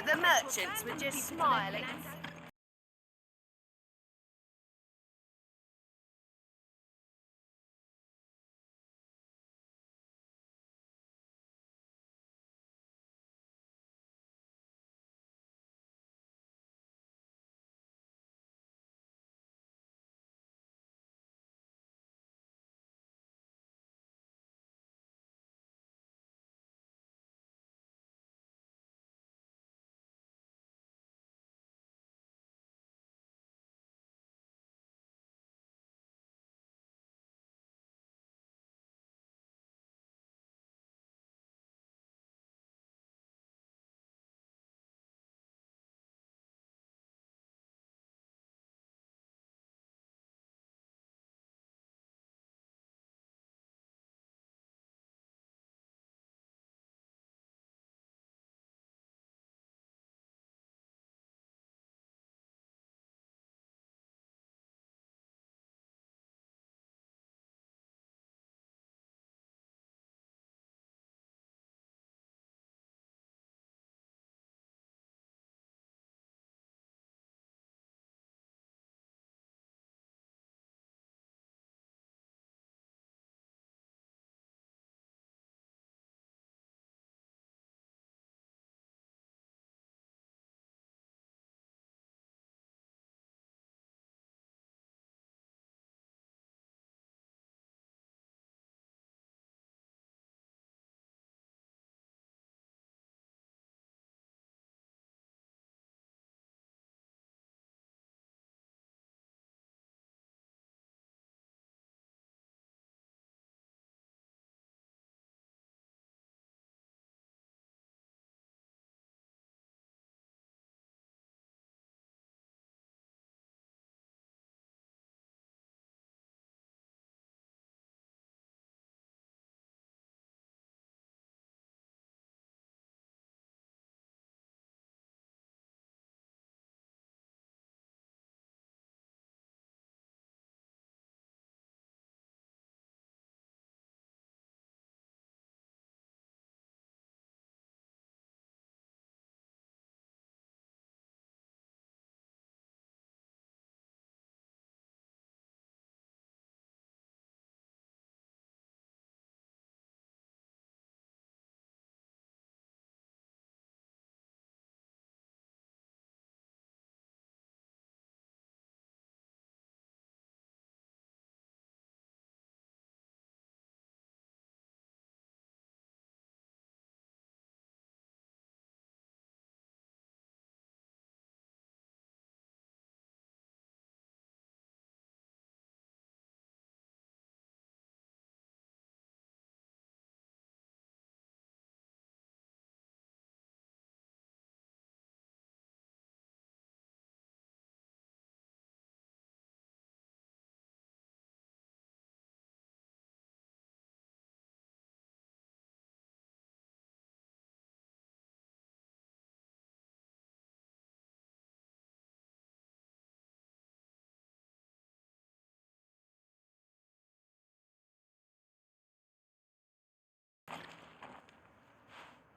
The merchants were just smiling.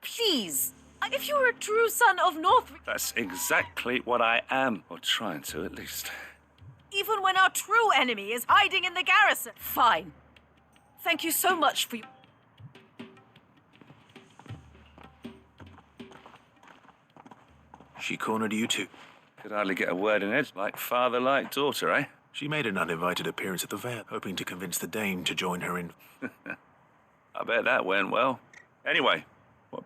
Please, if you're a true son of Northwick, That's exactly what I am, or trying to at least. even when our true enemy is hiding in the garrison. Fine. Thank you so much for your... She cornered you too. Could hardly get a word in it, like father, like daughter, eh? She made an uninvited appearance at the fair, hoping to convince the dame to join her in. I bet that went well. Anyway,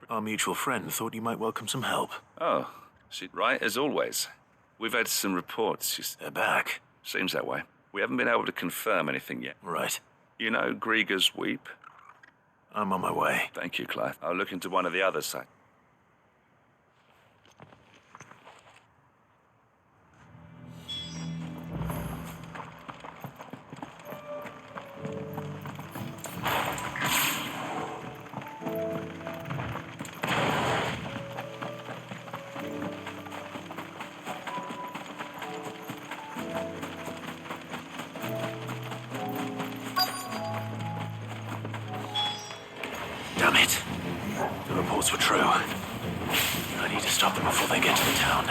Our mutual friend thought you might welcome some help. oh, she's right as always. We've had some reports. They're back. Seems that way. We haven't been able to confirm anything yet. Right. You know Grieger's Weep? I'm on my way. Thank you, Clive. I'll look into one of the other sites. Damn it. The reports were true. I need to stop them before they get to the town.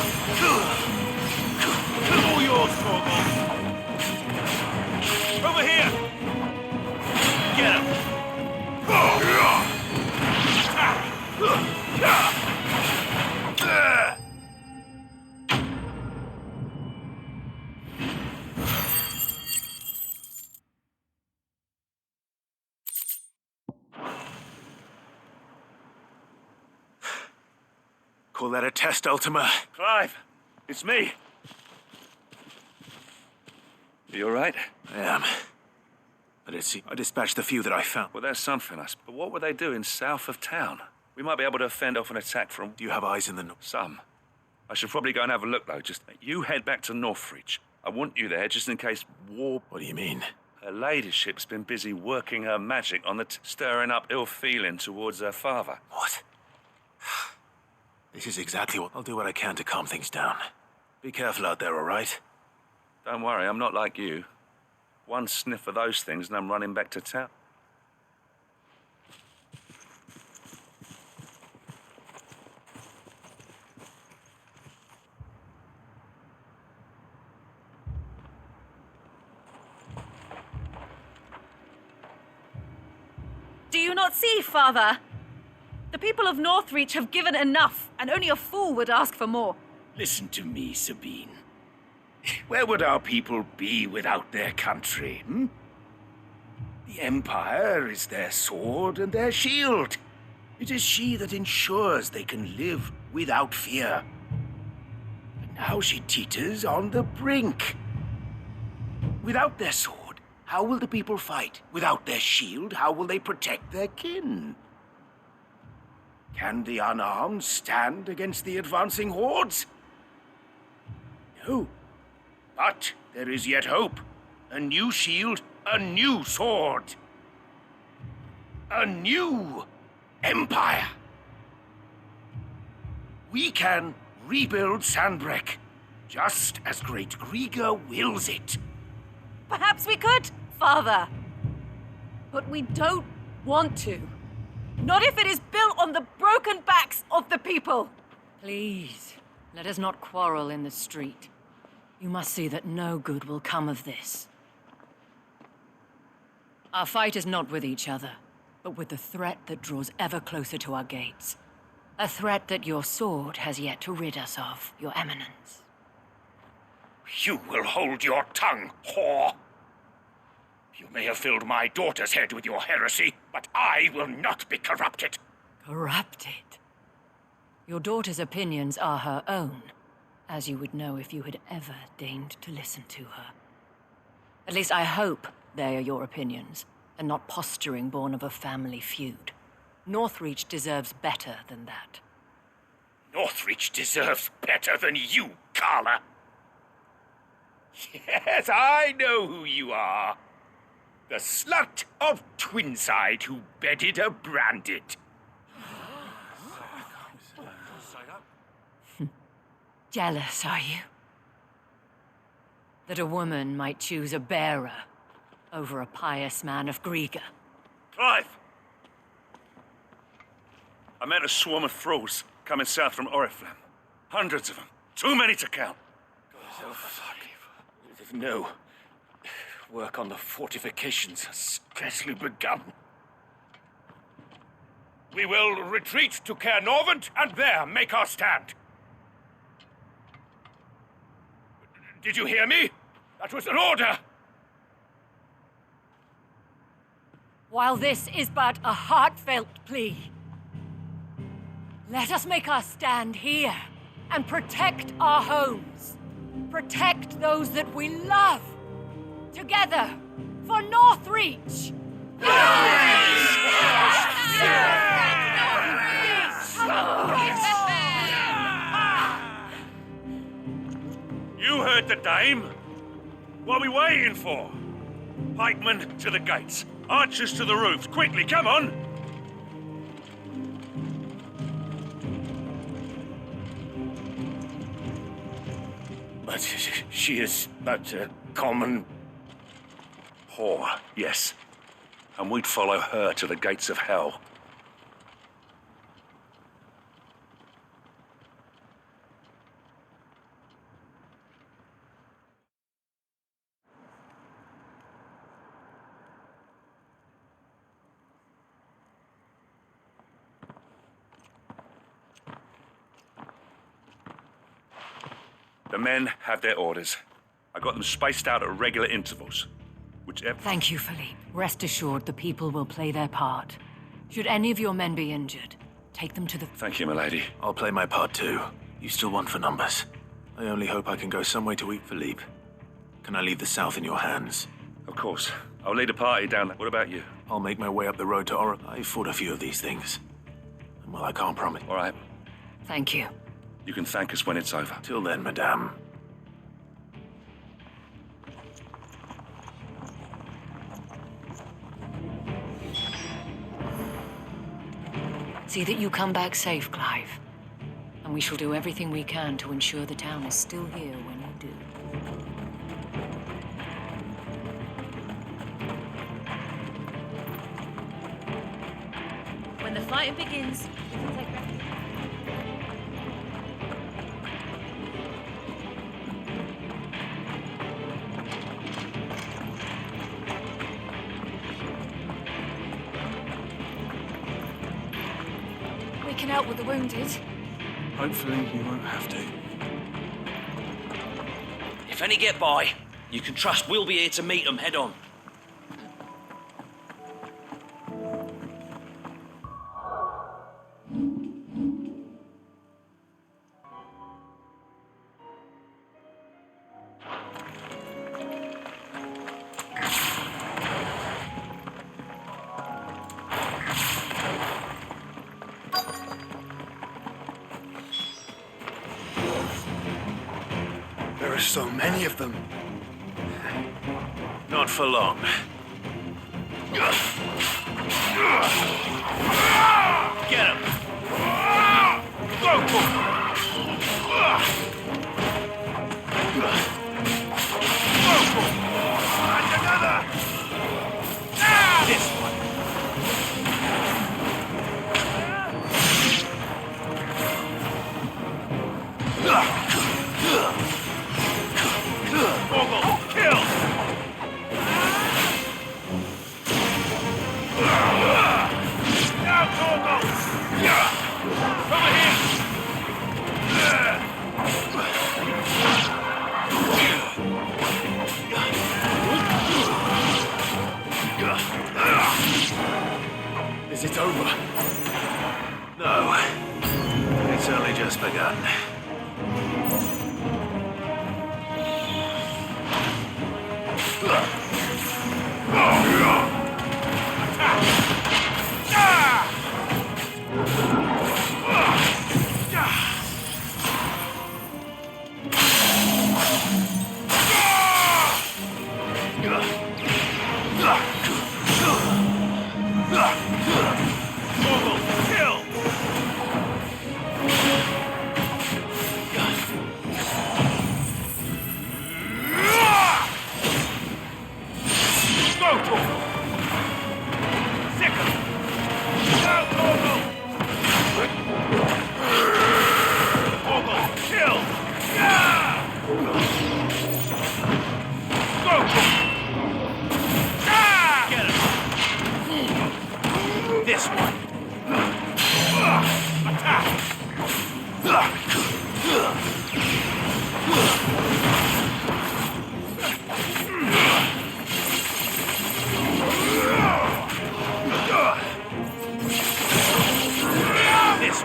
Get him! All yours, Torgal! Over here! Get him! Call that a test, Ultima? Clive, it's me. You all right? I am. I dispatched the few that I found. Well, there's something, but what were they doing south of town? We might be able to fend off an attack from... Do you have eyes in the north? Some. I should probably go and have a look, though. Just you head back to Northreach. I want you there just in case war... What do you mean? Her ladyship's been busy working her magic on stirring up ill feeling towards her father. What? This is exactly what... I'll do what I can to calm things down. Be careful out there, all right? Don't worry, I'm not like you. One sniff of those things and I'm running back to town. Do you not see, Father? The people of Northreach have given enough, and only a fool would ask for more. Listen to me, Sabine. Where would our people be without their country, The Empire is their sword and their shield. It is she that ensures they can live without fear. But now she teeters on the brink. Without their sword, how will the people fight? Without their shield, how will they protect their kin? Can the unarmed stand against the advancing hordes? No. But there is yet hope. A new shield, a new sword. A new empire. We can rebuild Sanbreque, just as Great Griga wills it. Perhaps we could, Father. But we don't want to. Not if it is built on the broken backs of the people. Please, let us not quarrel in the street. You must see that no good will come of this. Our fight is not with each other, but with the threat that draws ever closer to our gates. A threat that your sword has yet to rid us of, Your Eminence. You will hold your tongue, whore. You may have filled my daughter's head with your heresy, but I will not be corrupted. Corrupted? Your daughter's opinions are her own, as you would know if you had ever deigned to listen to her. At least I hope they are your opinions, and not posturing born of a family feud. Northreach deserves better than that. Northreach deserves better than you, Carla. Yes, I know who you are. The slut of Twinside who bedded a branded. Jealous, are you? That a woman might choose a bearer over a pious man of Griga. Clive! I met a swarm of thralls coming south from Oriflamme. Hundreds of them. Too many to count. Oh, fuck. No. Work on the fortifications has scarcely begun. We will retreat to Caer Norvent and there make our stand. Did you hear me? That was an order! While this is but a heartfelt plea, let us make our stand here and protect our homes. Protect those that we love. Together, for Northreach! You heard the dame. What are we waiting for? Pikemen to the gates. Archers to the roofs. Quickly, come on! But she is but a common... Whore, yes. And we'd follow her to the gates of hell. The men have their orders. I got them spaced out at regular intervals. Whichever... Thank you, Philippe. Rest assured the people will play their part. Should any of your men be injured, take them to the... Thank you, milady. I'll play my part too. You still want for numbers. I only hope I can go some way to eat Philippe. Can I leave the south in your hands? Of course. I'll lead a party down there. What about you? I'll make my way up the road to Or. I've fought a few of these things. And well, I can't promise. All right. Thank you. You can thank us when it's over. Till then, madame. See that you come back safe, Clive. And we shall do everything we can to ensure the town is still here when you do. When the fighting begins, we can take refuge. We can help with the wounded. Hopefully you won't have to. If any get by, you can trust we'll be here to meet them head on. There are so many of them. Not for long. Get him! This one. Kill! Now, Torgal! Over here! Is it over? No. It's only just begun. This one. This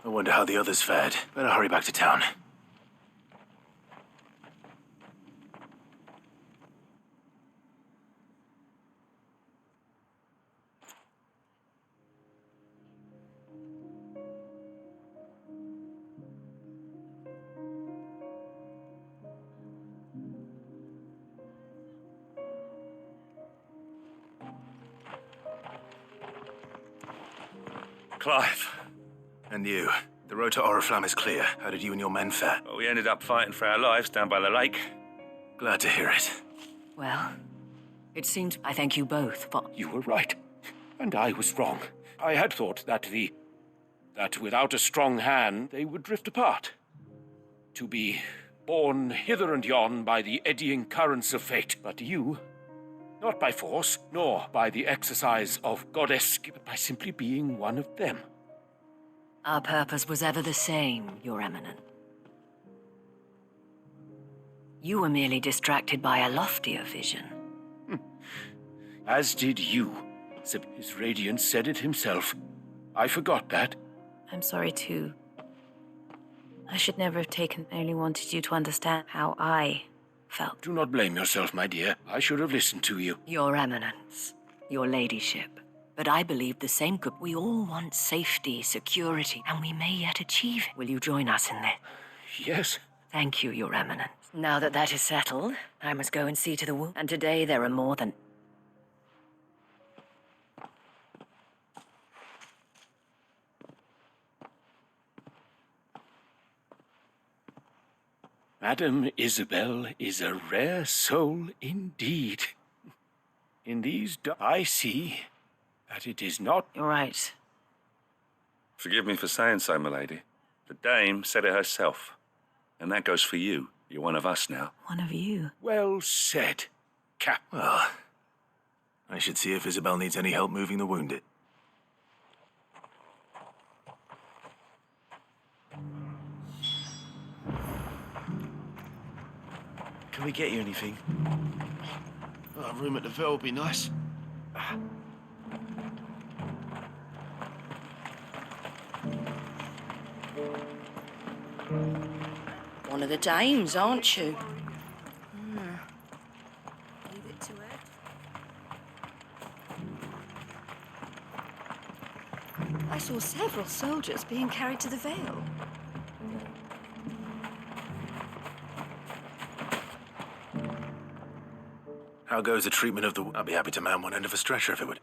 I wonder how the others fared. Better hurry back to town. Clive. And you? The road to Oriflamme is clear. How did you and your men fare? Well, we ended up fighting for our lives down by the lake. Glad to hear it. Well, it seems I thank you both for... You were right, and I was wrong. I had thought that that without a strong hand, they would drift apart. To be borne hither and yon by the eddying currents of fate. But you, not by force, nor by the exercise of goddess, but by simply being one of them. Our purpose was ever the same, Your Eminence. You were merely distracted by a loftier vision. As did you. His radiance said it himself. I forgot that. I'm sorry too. I should never have taken. I only wanted you to understand how I felt. Do not blame yourself, my dear. I should have listened to you. Your Eminence, your ladyship. But I believe the same could. We all want safety, security, and we may yet achieve it. Will you join us in this? Yes. Thank you, Your Eminence. Now that that is settled, I must go and see to the wound. And today there are more than... Madame Isabel is a rare soul indeed. In these I see that it is not... You're right. Forgive me for saying so, milady. The dame said it herself. And that goes for you. You're one of us now. One of you. Well said, Cap. Well, I should see if Isabel needs any help moving the wounded. Can we get you anything? Oh, a room at the Vale would be nice. One of the dames, aren't you? Leave it to it. I saw several soldiers being carried to the Vale. How goes the treatment of the... I'd be happy to man one end of a stretcher if it would...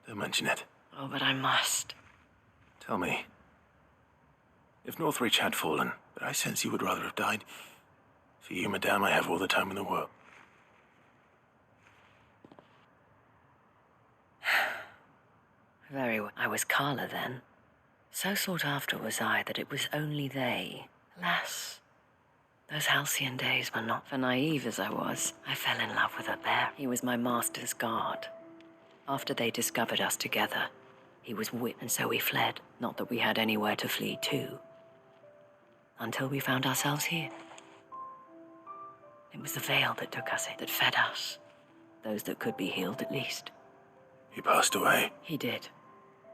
Don't mention it. Oh, but I must. Tell me. If Northreach had fallen, but I sense you would rather have died. For you, madame, I have all the time in the world. Very well. I was Carla then. So sought after was I that it was only they. Alas, those halcyon days were not. For naive as I was, I fell in love with a bear. He was my master's guard. After they discovered us together, he was whipped, and so we fled. Not that we had anywhere to flee to. Until we found ourselves here. It was the Vale that took us in, that fed us. Those that could be healed at least. He passed away. He did.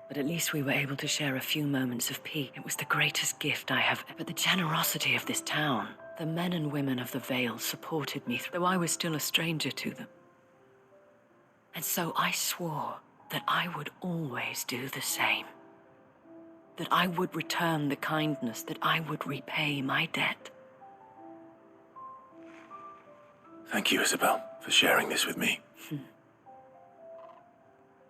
But at least we were able to share a few moments of peace. It was the greatest gift I have... But the generosity of this town. The men and women of the Vale supported me, though I was still a stranger to them. And so I swore that I would always do the same. that I would return the kindness, that I would repay my debt. Thank you, Isabel, for sharing this with me.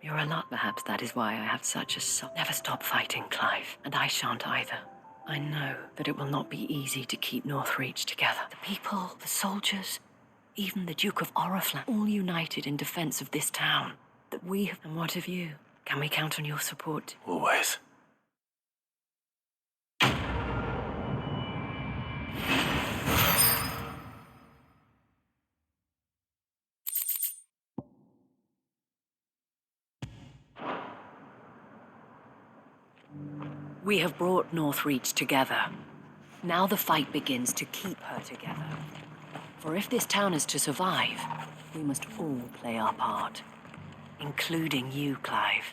You're a lot, perhaps that is why I have such a Never stop fighting, Clive, and I shan't either. I know that it will not be easy to keep Northreach together. The people, the soldiers, even the Duke of Oriflamme, all united in defense of this town that we have. And what of you? Can we count on your support? Always. We have brought Northreach together. Now the fight begins to keep her together. For if this town is to survive, we must all play our part. Including you, Clive.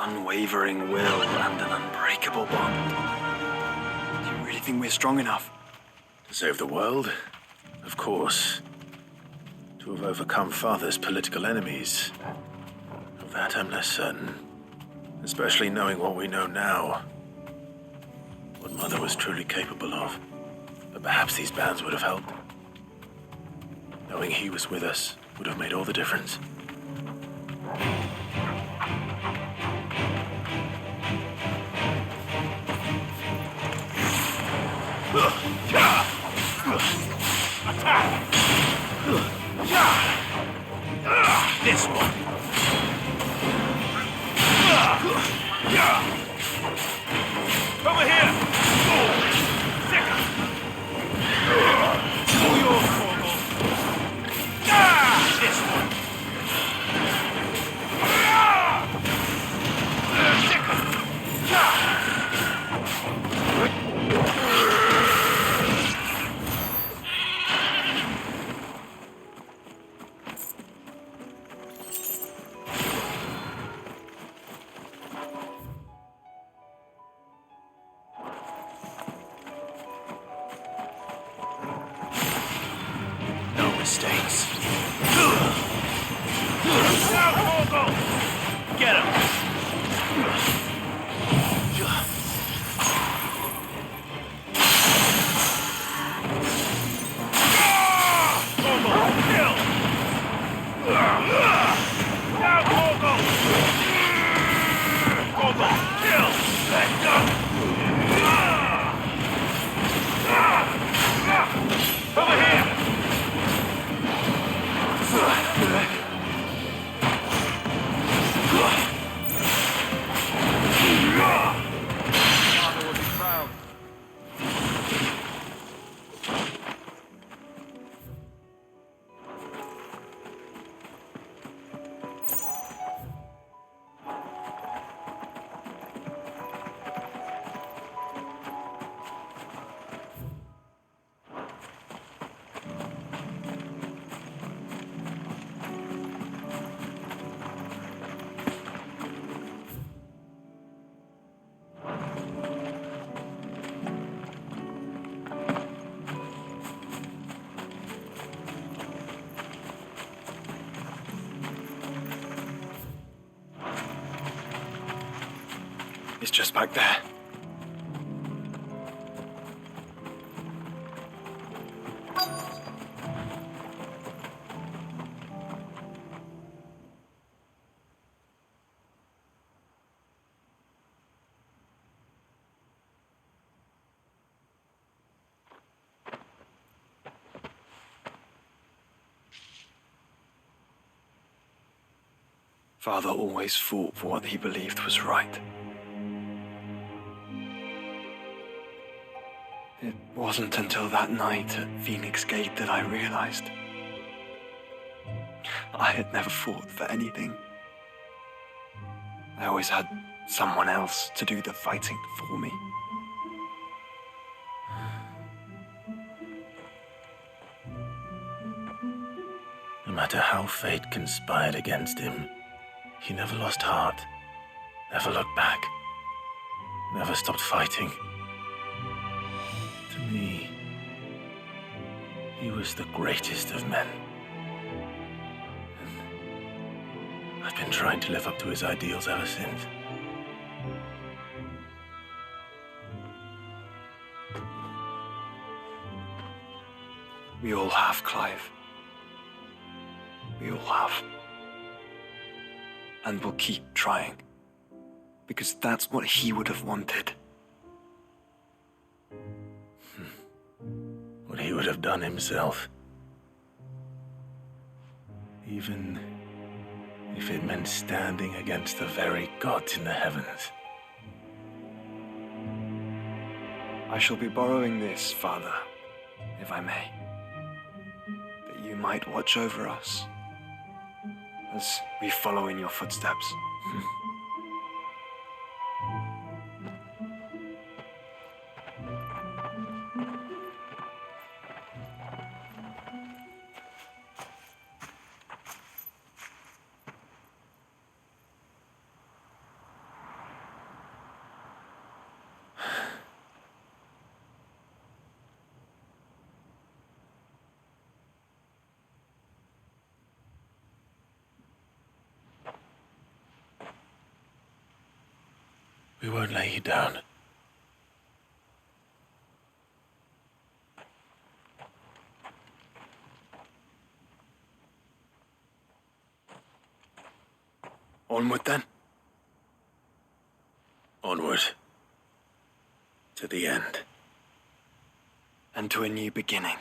Unwavering will and an unbreakable bond. Do you really think we're strong enough? To save the world? Of course. To have overcome Father's political enemies? Of that I'm less certain. Especially knowing what we know now. What Mother was truly capable of. But perhaps these bands would have helped. Knowing he was with us would have made all the difference. This one. Over here. Second. All yours, Corporal. This one. Second. Mistakes. Now, Corporal. Get him. It's just back there. Father always fought for what he believed was right. It wasn't until that night at Phoenix Gate that I realized I had never fought for anything. I always had someone else to do the fighting for me. No matter how fate conspired against him, he never lost heart, never looked back, never stopped fighting. To me, he was the greatest of men. And I've been trying to live up to his ideals ever since. We all have, Clive. We all have. And we'll keep trying. Because that's what he would have wanted. What he would have done himself. Even if it meant standing against the very gods in the heavens. I shall be borrowing this, Father, if I may. That you might watch over us as we follow in your footsteps. We won't lay you down. Onward then. Onward. To the end. And to a new beginning.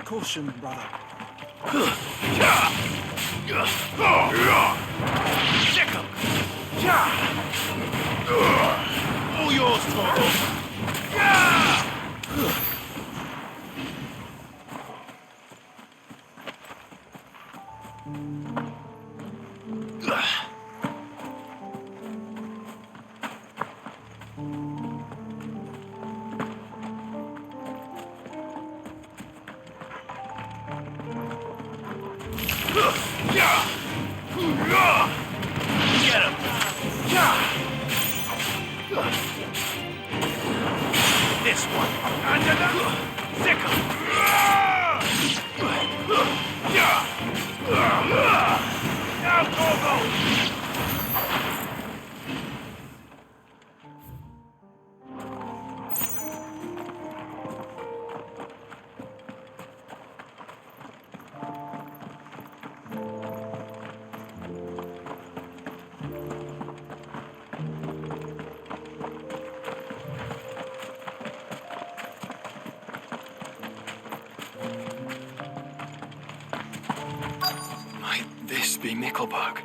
Caution, brother. Sick 'em! All yours, Tom! Get him! Sickle! Now, Corvo! Might this be Nickelberg?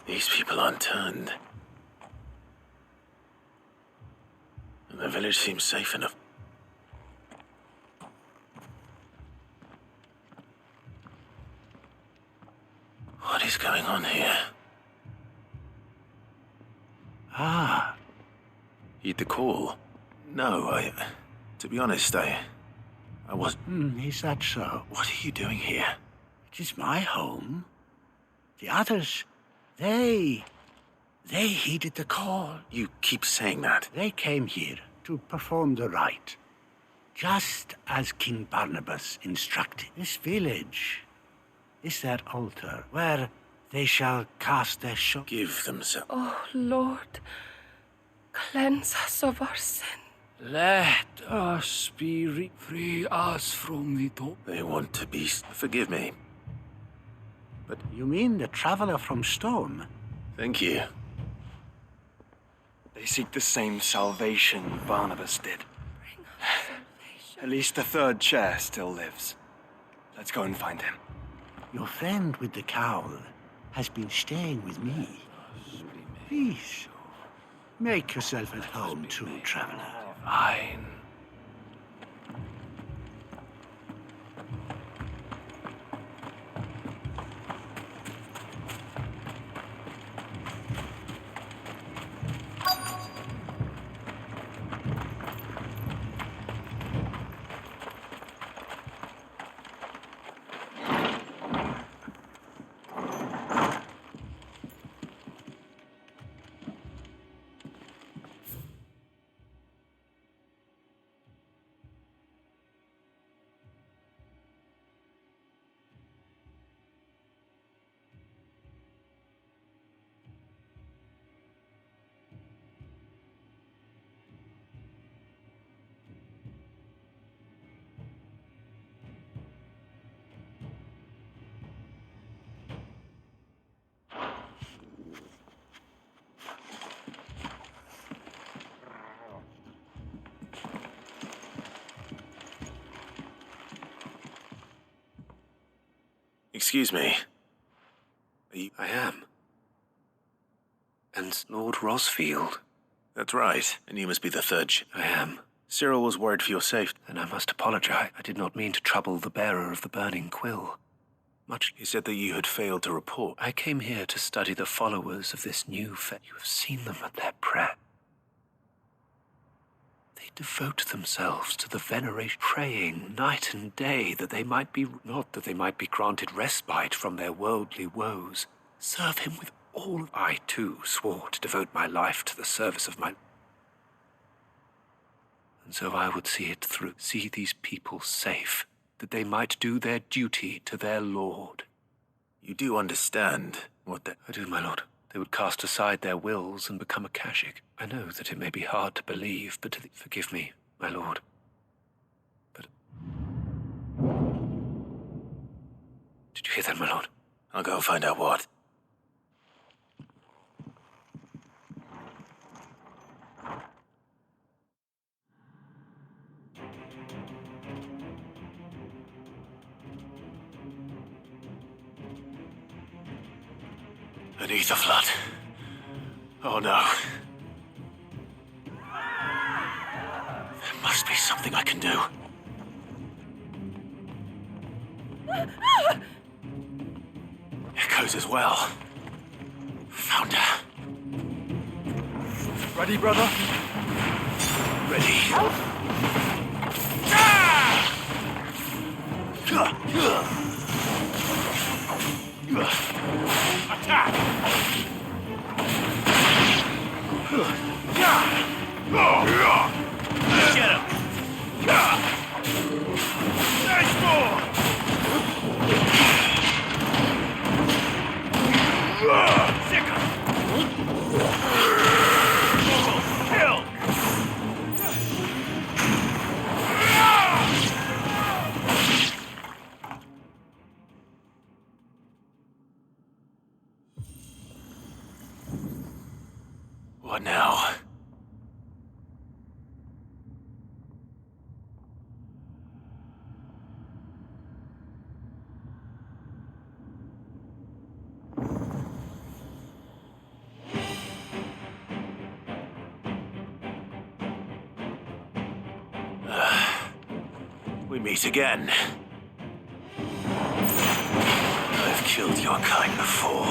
These people aren't turned. And the village seems safe enough. What is going on here? Ah. Heed the call. No, to be honest, I was... Is that so? What are you doing here? It is my home. The others, they heeded the call. You keep saying that. They came here to perform the rite, just as King Barnabas instructed. This village is their altar, where they shall cast their shot. Give them some... Oh, Lord, cleanse us of our sin. Let us be free us from the door. They want to be... Forgive me. But you mean the traveler from Stone? Thank you. They seek the same salvation Barnabas did. At least the third chair still lives. Let's go and find him. Your friend with the cowl has been staying with me. Please, make yourself at home too, traveler. Fine. Excuse me. I am. And Lord Rosfield. That's right. And you must be the third. I am. Cyril was worried for your safety. Then I must apologize. I did not mean to trouble the bearer of the burning quill. He said that you had failed to report. I came here to study the followers of this new faith. You have seen them at their prayer. They devote themselves to the veneration, praying night and day that they might be, not that they might be granted respite from their worldly woes. Serve him with all. I too swore to devote my life to the service of my... And so I would see it through, see these people safe, that they might do their duty to their lord. You do understand what that... I do, my lord. They would cast aside their wills and become a Kashik. I know that it may be hard to believe, but forgive me, my lord. But... Did you hear that, my lord? I'll go and find out what. An ether flood. Oh no. There must be something I can do. Echoes as well. Found her. Ready, brother? Ready. Attack! Get him! Nice ball! Sick him! Kill! What now? We meet again. I've killed your kind before.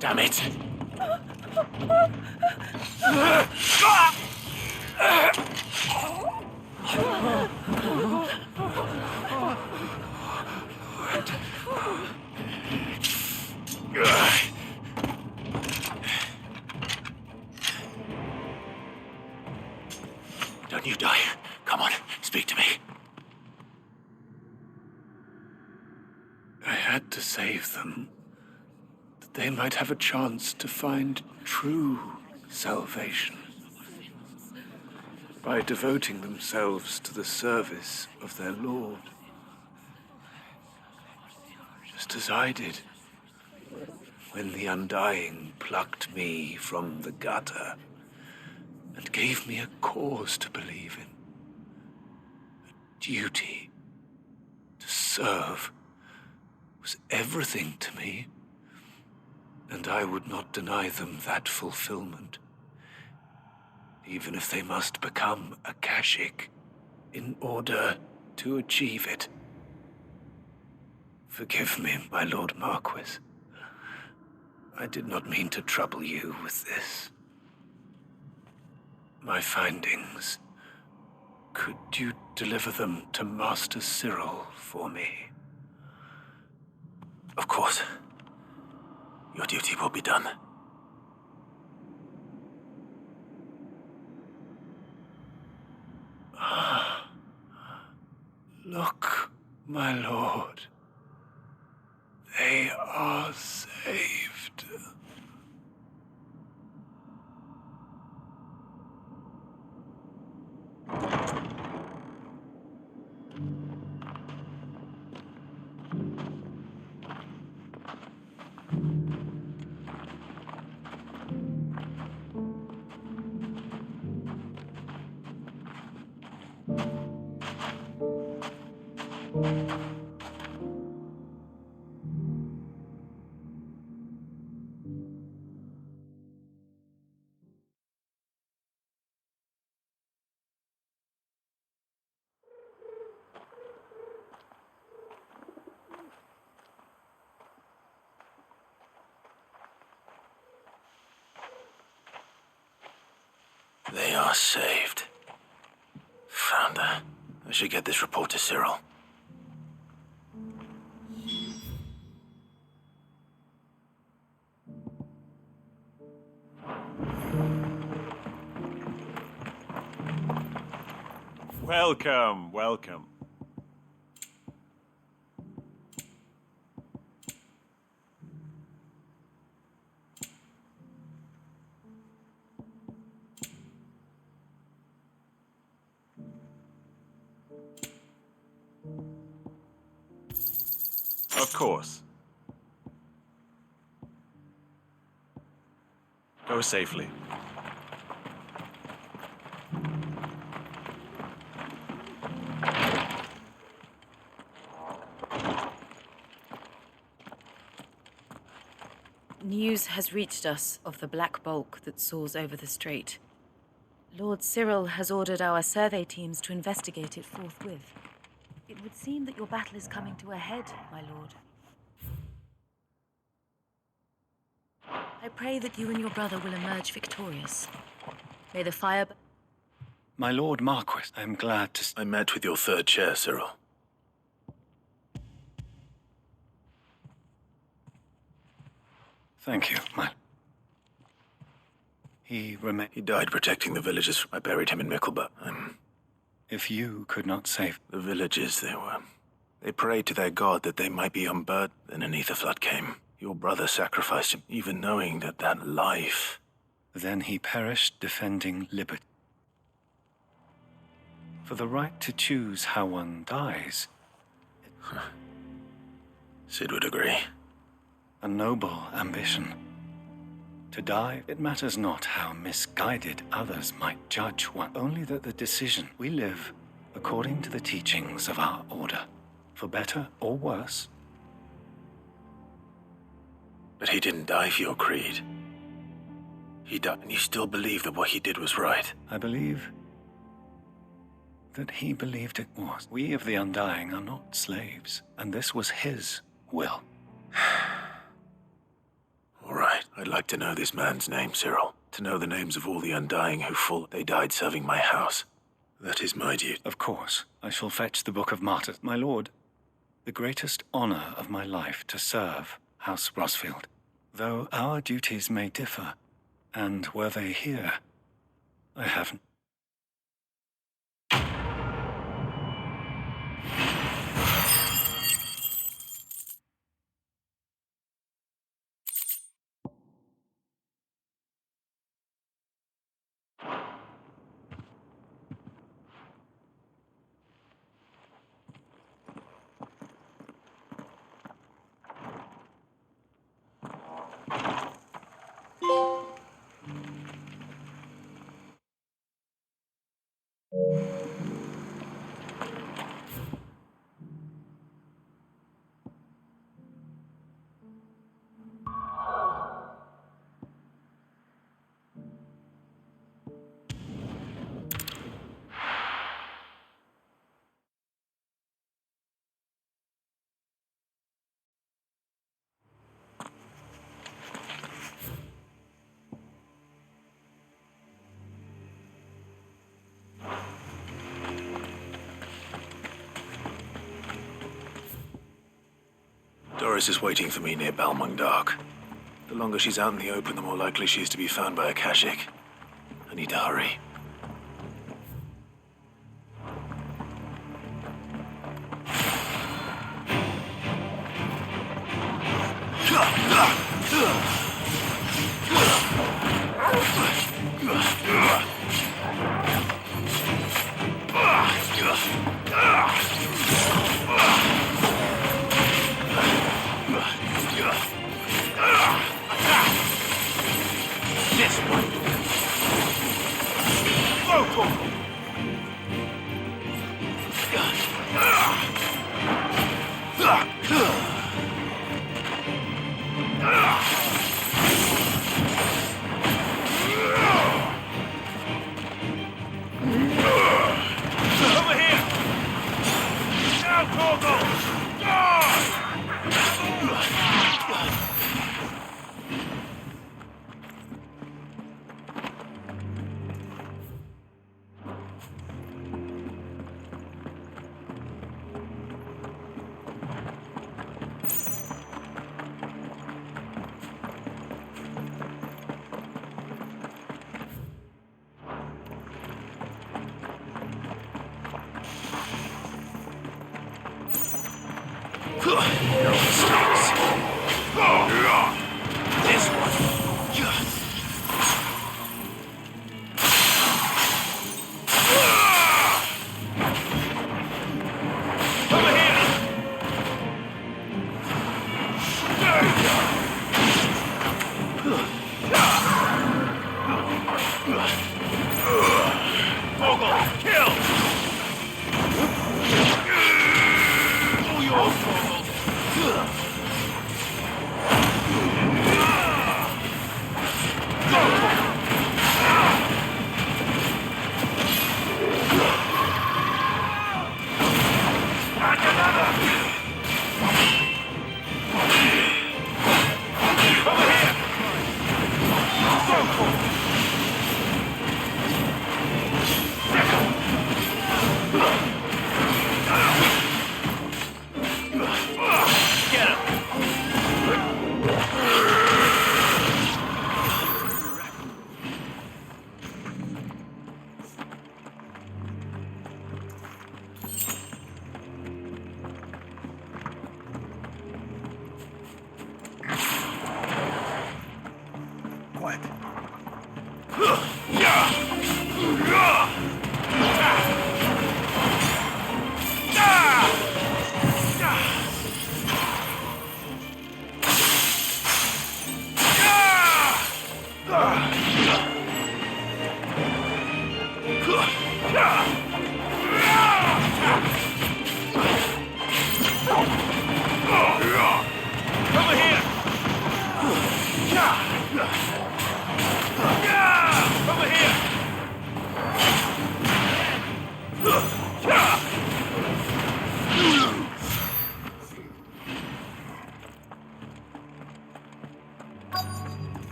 Damn it! Don't you die. Come on, speak to me. I had to save them, that they might have a chance to find true salvation by devoting themselves to the service of their Lord, just as I did when the Undying plucked me from the gutter and gave me a cause to believe in, a duty to serve was everything to me, and I would not deny them that fulfillment, even if they must become Akashic in order to achieve it. Forgive me, my Lord Marquis. I did not mean to trouble you with this. My findings. Could you deliver them to Master Cyril for me? Of course. Your duty will be done. Look, my lord. They are saved. They are saved. Founder, I should get this report to Cyril. Welcome, welcome. Of course. Go safely. News has reached us of the black bulk that soars over the strait. Lord Cyril has ordered our survey teams to investigate it forthwith. It would seem that your battle is coming to a head, my lord. I pray that you and your brother will emerge victorious. May the fire... My Lord Marquis, I am glad to... I met with your third chair, Cyril. Thank you, my... He died protecting the villagers. I buried him in Mickelburg. If you could not save... The villagers, they prayed to their god that they might be unburdened. Then an ether flood came. Your brother sacrificed him, even knowing that life... Then he perished defending liberty. For the right to choose how one dies... Sid would agree. A noble ambition. To die, it matters not how misguided others might judge one, only that the decision we live according to the teachings of our order, for better or worse. But he didn't die for your creed. He died, and you still believe that what he did was right. I believe that he believed it was. We of the Undying are not slaves, and this was his will. All right. I'd like to know this man's name, Cyril. To know the names of all the Undying who fought. They died serving my house. That is my duty. Of course. I shall fetch the Book of Martyrs. My lord, the greatest honor of my life to serve House Rosfield. Though our duties may differ, and were they here, I haven't. Doris is waiting for me near Balmung Dark. The longer she's out in the open, the more likely she is to be found by Akashic. I need to hurry. This one. Go, Torgal. Over here. Now, Torgal. Die! This one. Over here. Torgal, kill! All yours, Torgal.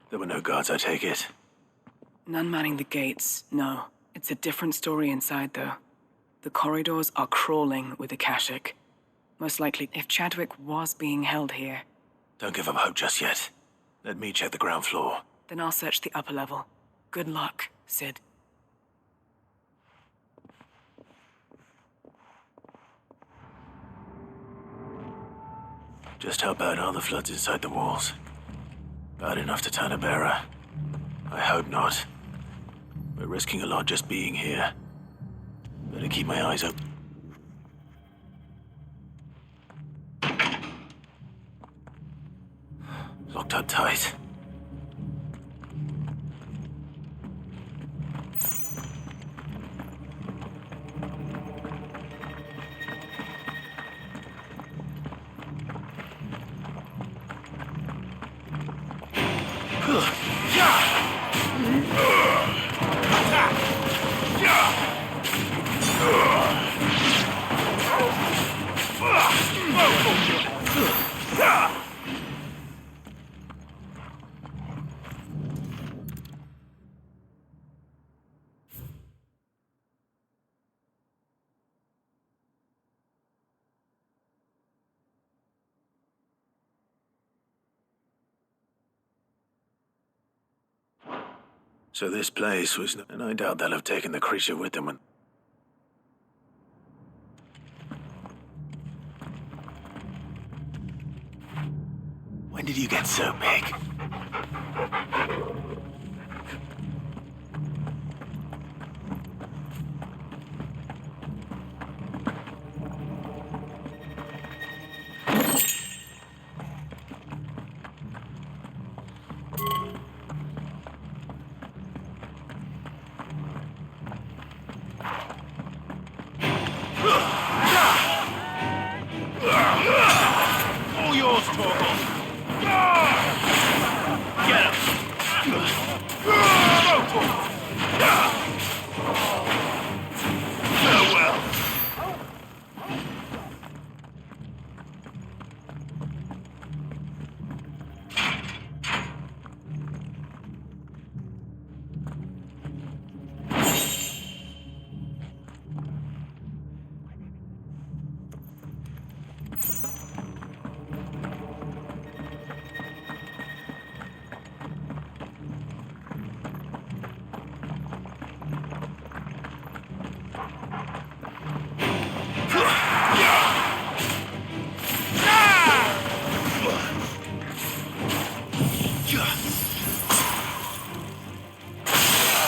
There were no guards, I take it. None manning the gates, no. It's a different story inside, though. The corridors are crawling with Akashic. Most likely, if Chadwick was being held here, Don't give up hope just yet. Let me check the ground floor. then I'll search the upper level. Good luck, Sid. Just how bad are the floods inside the walls? Bad enough to turn a bearer? I hope not. We're risking a lot just being here. Better keep my eyes open. Locked up tight. So this place was... And I doubt they'll have taken the creature with them when... When did you get so big? All yours, Torgal. Get him. Go, Torgal. Farewell.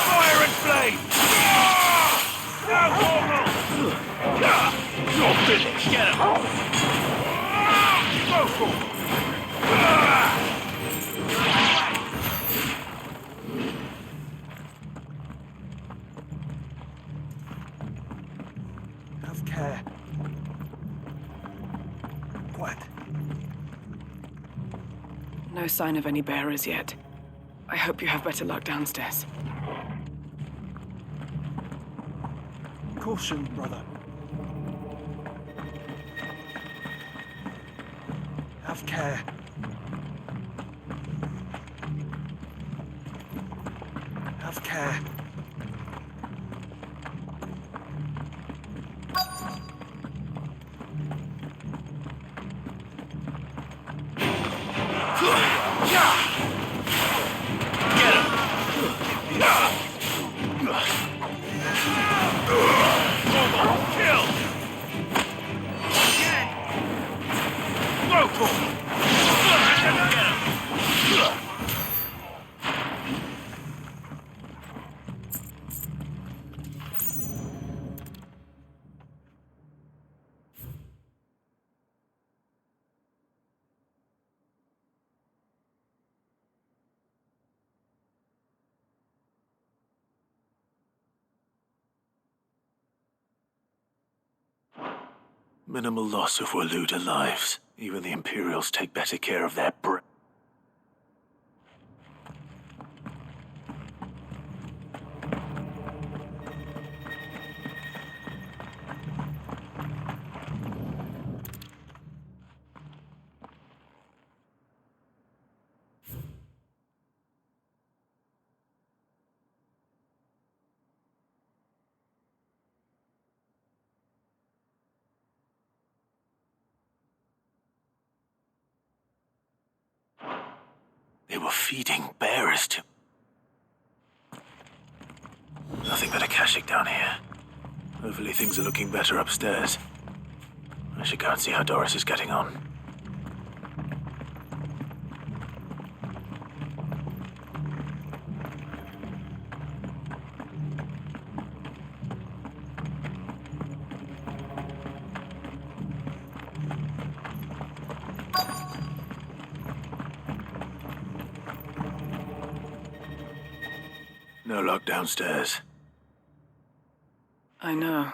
Fire and flame! Now, Torgal! You're finished. Get him. Go for it. Have care. What? No sign of any bearers yet. I hope you have better luck downstairs. Caution, brother. Have care. Have care. Minimal loss of Waluda lives. Even the Imperials take better care of their They were feeding bearers to... Nothing but a Kashyyyk down here. Hopefully things are looking better upstairs. I should go and see how Doris is getting on. No luck downstairs. I know.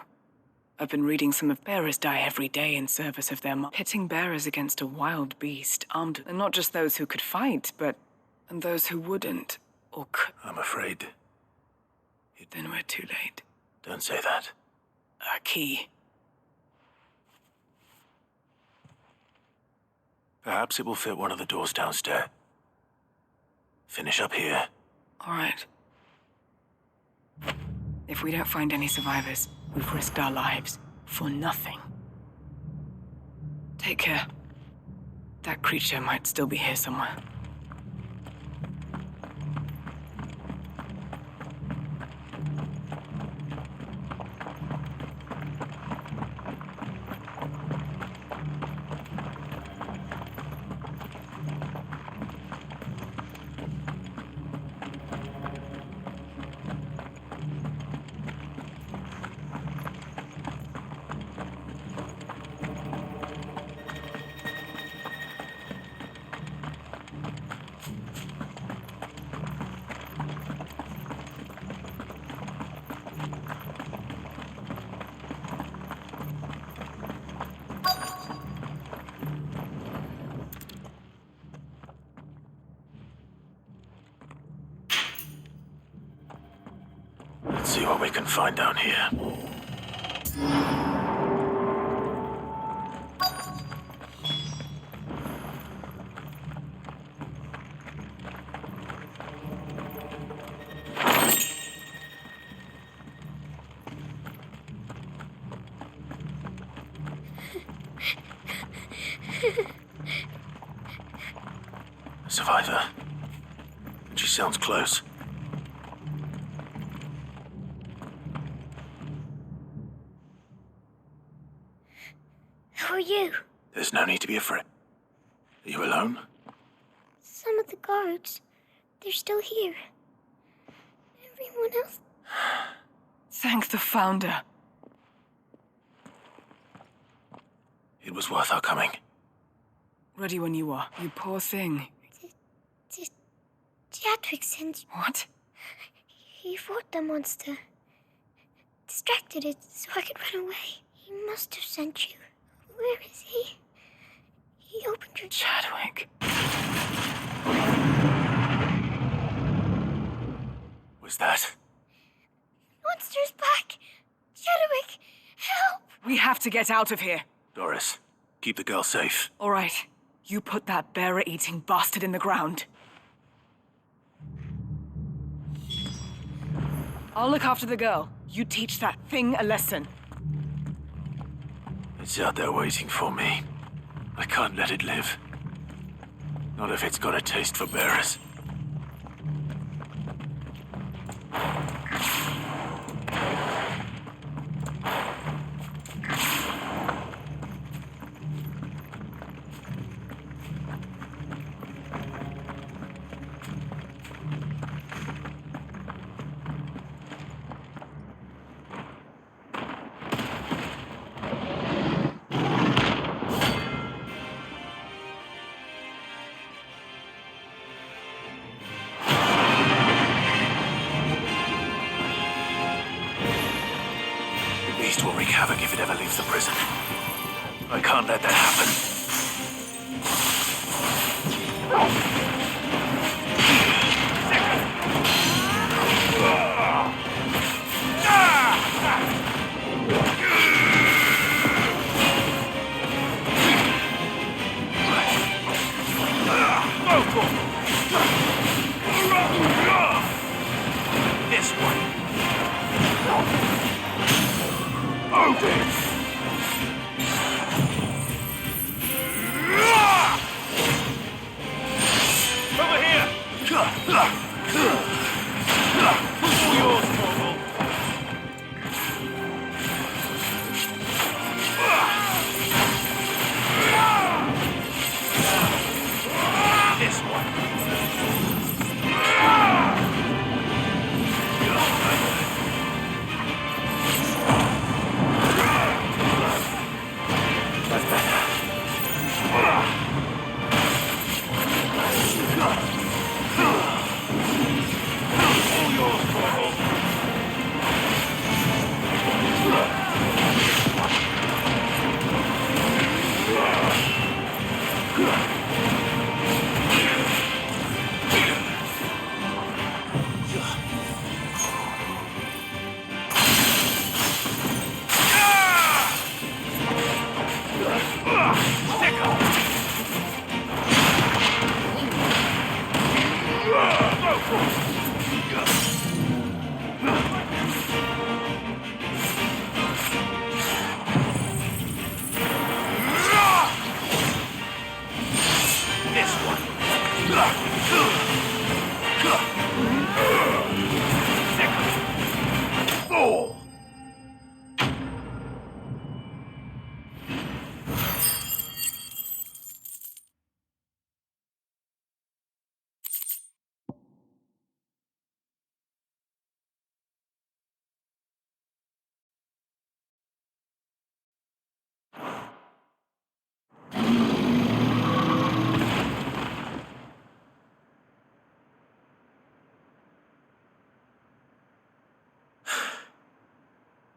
I've been reading some of bearers die every day in service of their pitting bearers against a wild beast, armed, and not just those who could fight, but and those who wouldn't, or could. I'm afraid. Then we're too late. Don't say that. A key. Perhaps it will fit one of the doors downstairs. Finish up here. All right. If we don't find any survivors, we've risked our lives for nothing. Take care. That creature might still be here somewhere. Let's see what we can find down here. A survivor. She sounds close. Who are you? There's no need to be afraid. Are you alone? Some of the guards. They're still here. Everyone else. Thank the Founder. It was worth our coming. Ready when you are. You poor thing. Chadwick sent you. What? He fought the monster. Distracted it so I could run away. He must have sent you. Where is he? He opened your... Chadwick. Was that? Monster's back! Chadwick, help! We have to get out of here. Doris, keep the girl safe. All right. You put that bearer-eating bastard in the ground. I'll look after the girl. You teach that thing a lesson. It's out there waiting for me. I can't let it live. Not if it's got a taste for bearers. The beast will wreak havoc if it ever leaves the prison. I can't let that happen. This one. Odin! Over here! All yours, Morgul. This one. That's better. All yours, Morgul. This one. Four.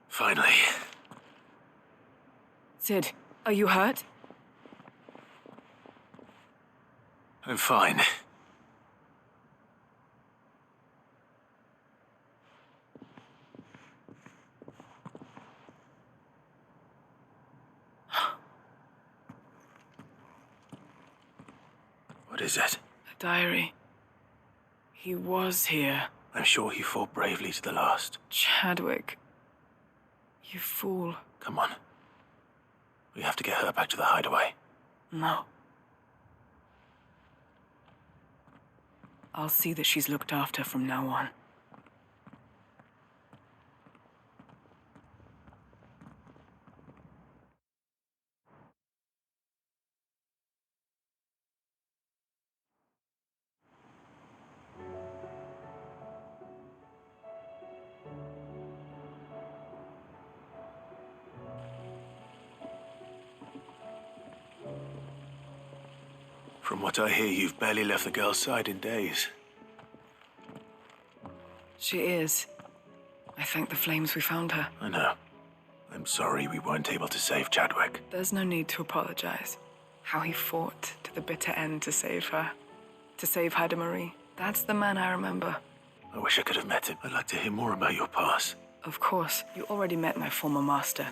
Finally. Sid, are you hurt? I'm fine. What is it? A diary. He was here. I'm sure he fought bravely to the last. Chadwick. You fool. Come on. We have to get her back to the hideaway. No. I'll see that she's looked after from now on. From what I hear, you've barely left the girl's side in days. She is. I thank the flames we found her. I know. I'm sorry we weren't able to save Chadwick. There's no need to apologize. How he fought to the bitter end to save her. To save Haida Marie. That's the man I remember. I wish I could have met him. I'd like to hear more about your past. Of course, you already met my former master.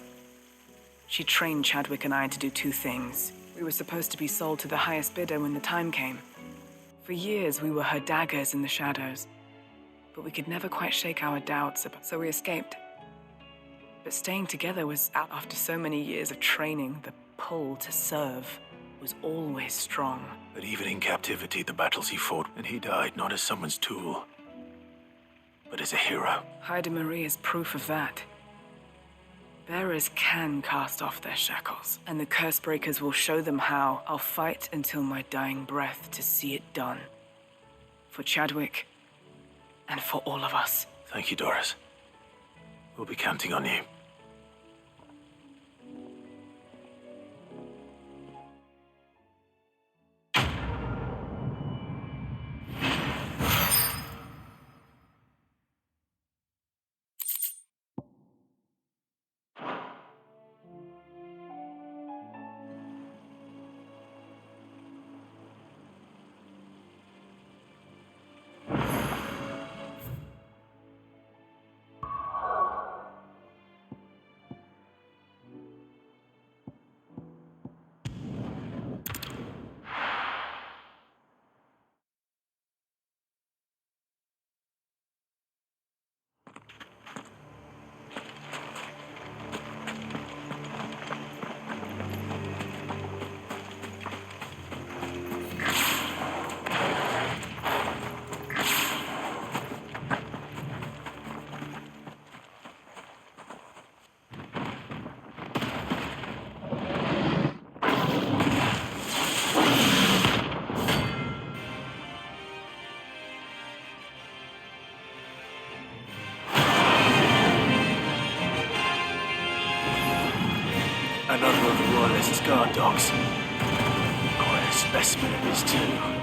She trained Chadwick and I to do two things. We were supposed to be sold to the highest bidder when the time came. For years, we were her daggers in the shadows. But we could never quite shake our doubts, so we escaped. But staying together was out after so many years of training. The pull to serve was always strong. But even in captivity, the battles he fought, and he died not as someone's tool, but as a hero. Haida Marie is proof of that. Bearers can cast off their shackles, and the curse breakers will show them how. I'll fight until my dying breath to see it done. For Chadwick, and for all of us. Thank you, Doris. We'll be counting on you. Another of the Royalists' guard dogs. Quite a specimen it is, too.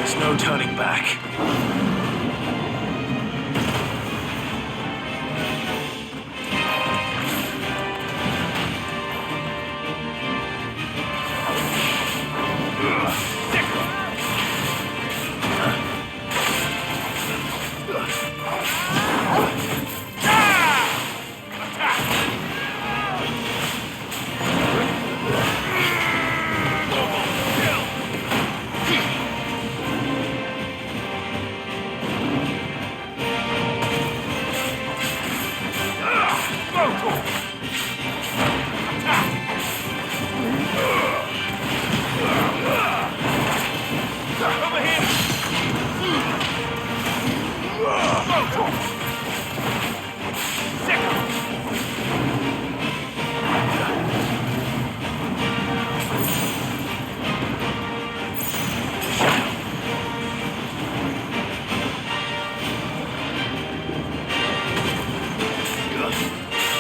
There's no turning back.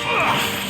Ugh!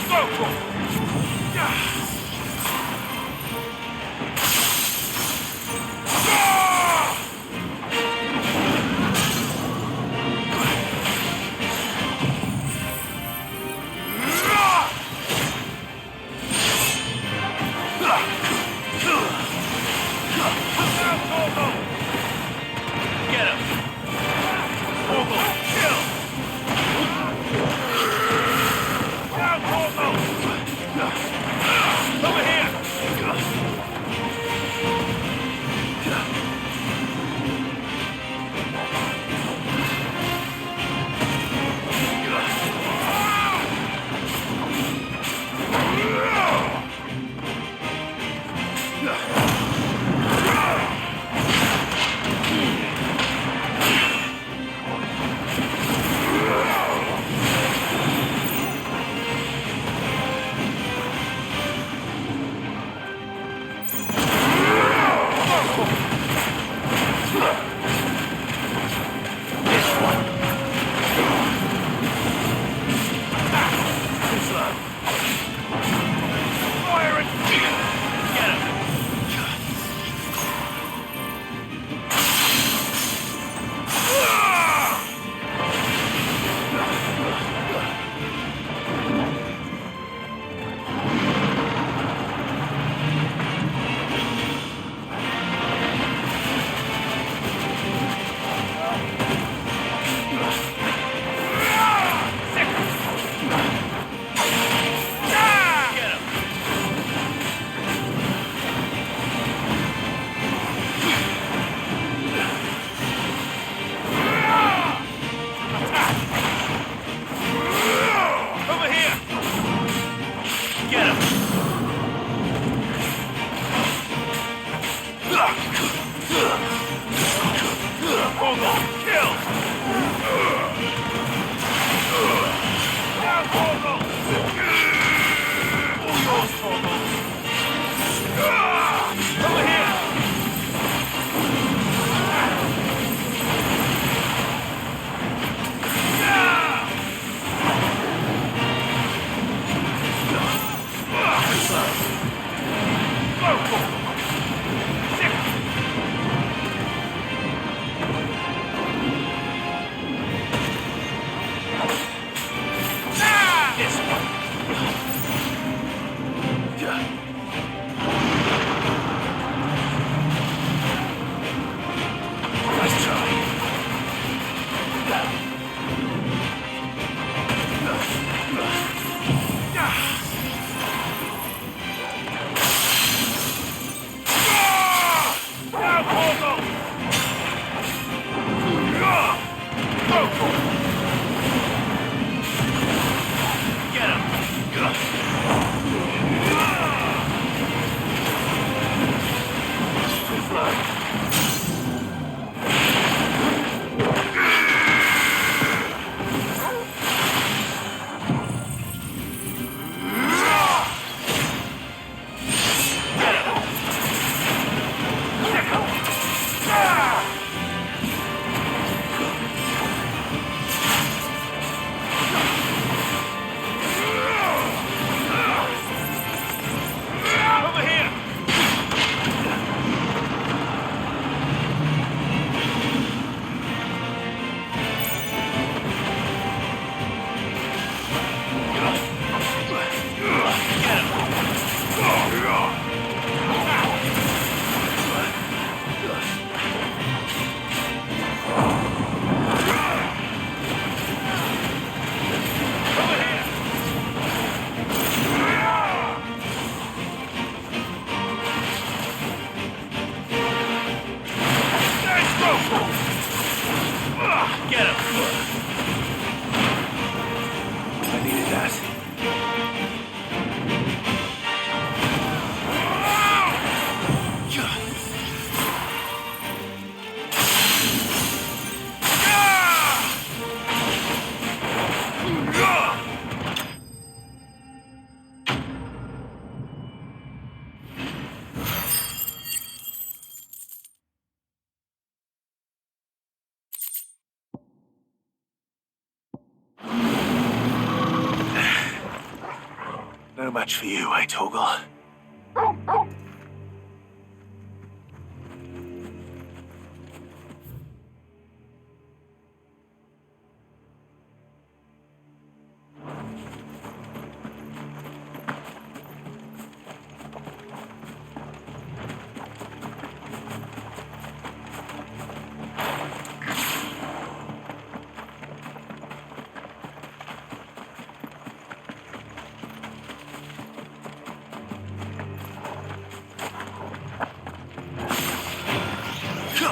No match for you, eh, Torgal?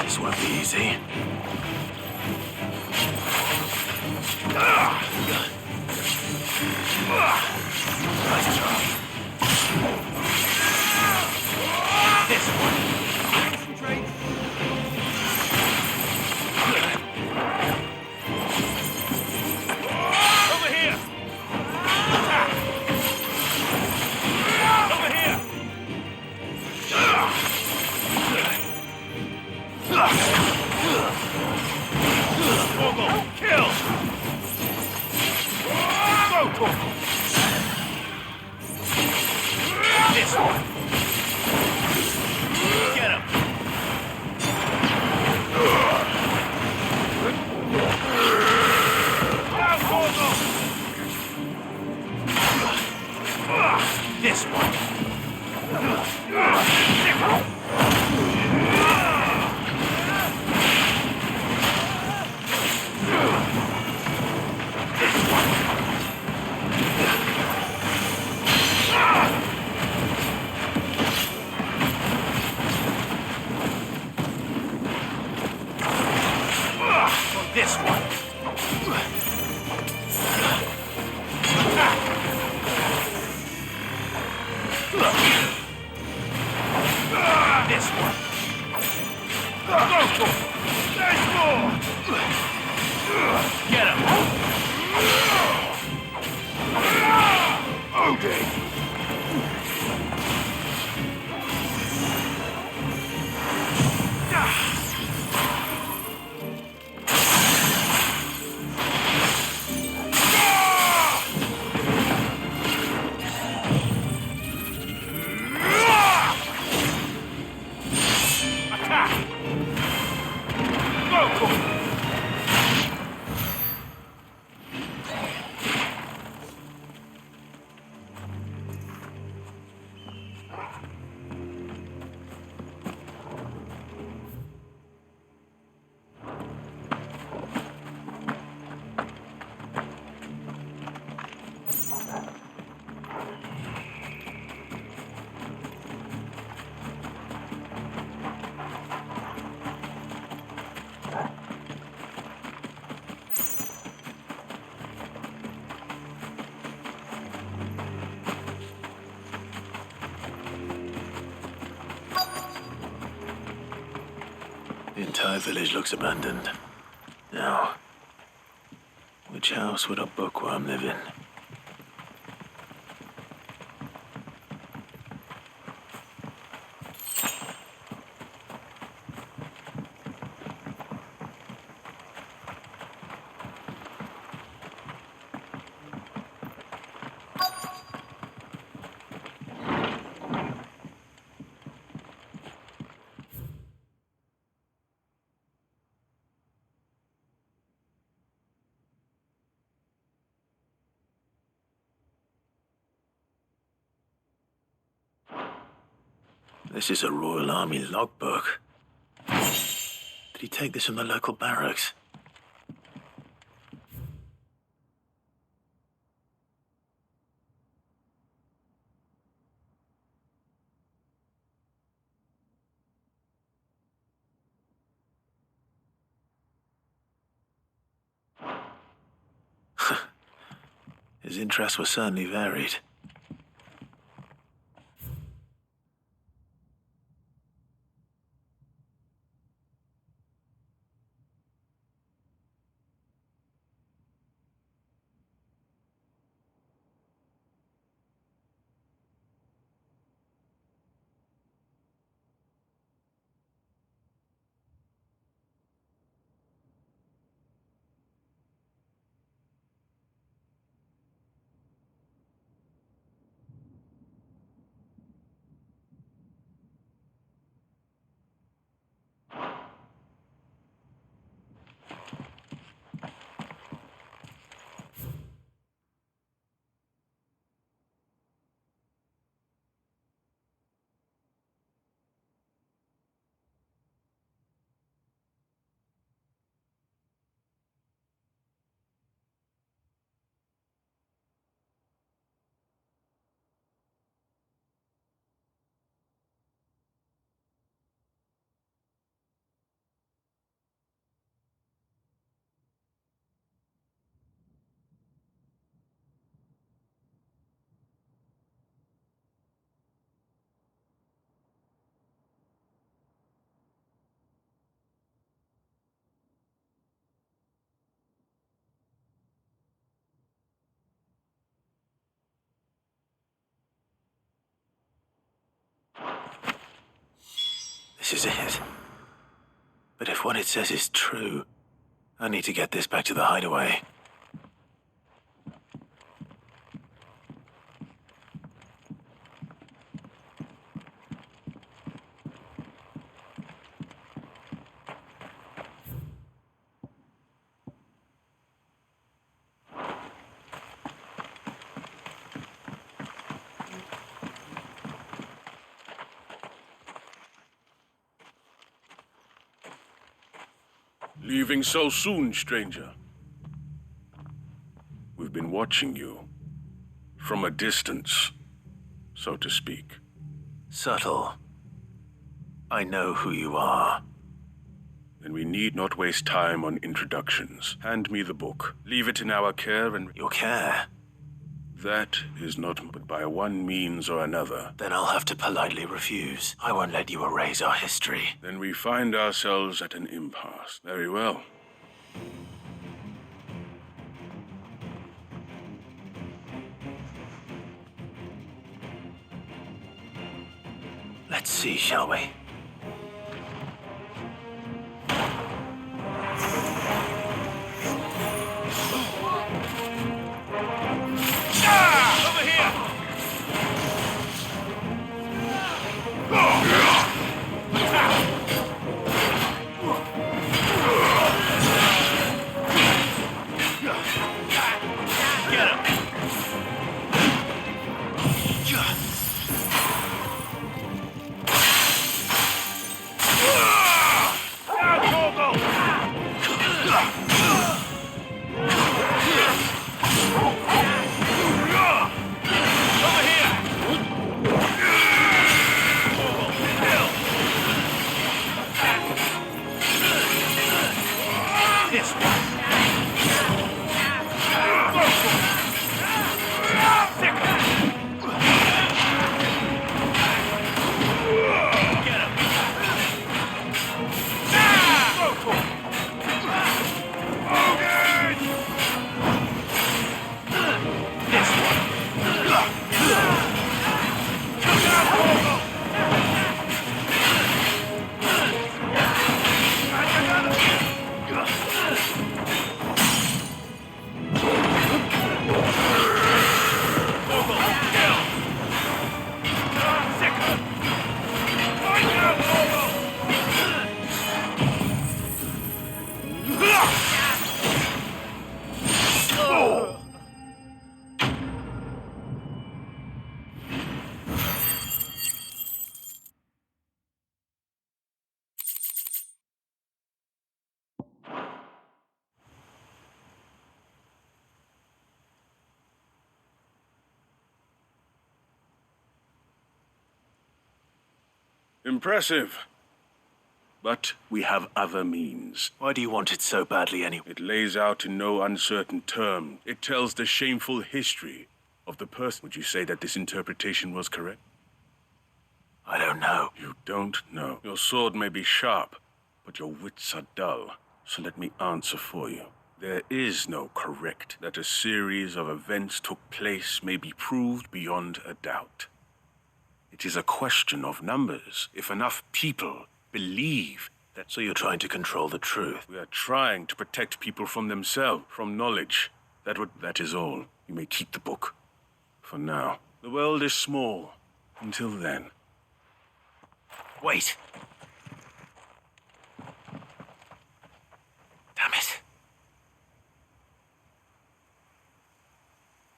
This won't be easy. Nice job. This one. Concentrate. Over here! Over here! Torgal, kill! Go, Torgal! This one! Get him! Now, Torgal! This one! This one. This one. Go for it. There's more. Get him. Okay. The entire village looks abandoned. Now, which house would a bookworm live in? This is a Royal Army logbook. Did he take this from the local barracks? His interests were certainly varied. This is it. But if what it says is true, I need to get this back to the hideaway. Leaving so soon, stranger? We've been watching you. From a distance, so to speak. Subtle. I know who you are. Then we need not waste time on introductions. Hand me the book. Leave it in our care and... Your care? That is not but by one means or another. Then I'll have to politely refuse. I won't let you erase our history. Then we find ourselves at an impasse. Very well. Let's see, shall we? Impressive. But we have other means. Why do you want it so badly anyway? It lays out in no uncertain terms. It tells the shameful history of the person. Would you say that this interpretation was correct? I don't know. You don't know. Your sword may be sharp, but your wits are dull. So let me answer for you. There is no correct. That a series of events took place may be proved beyond a doubt. It is a question of numbers. If enough people believe that... So you're trying to control the truth? We are trying to protect people from themselves, from knowledge. That is all. You may keep the book. For now. The world is small. Until then. Wait. Damn it.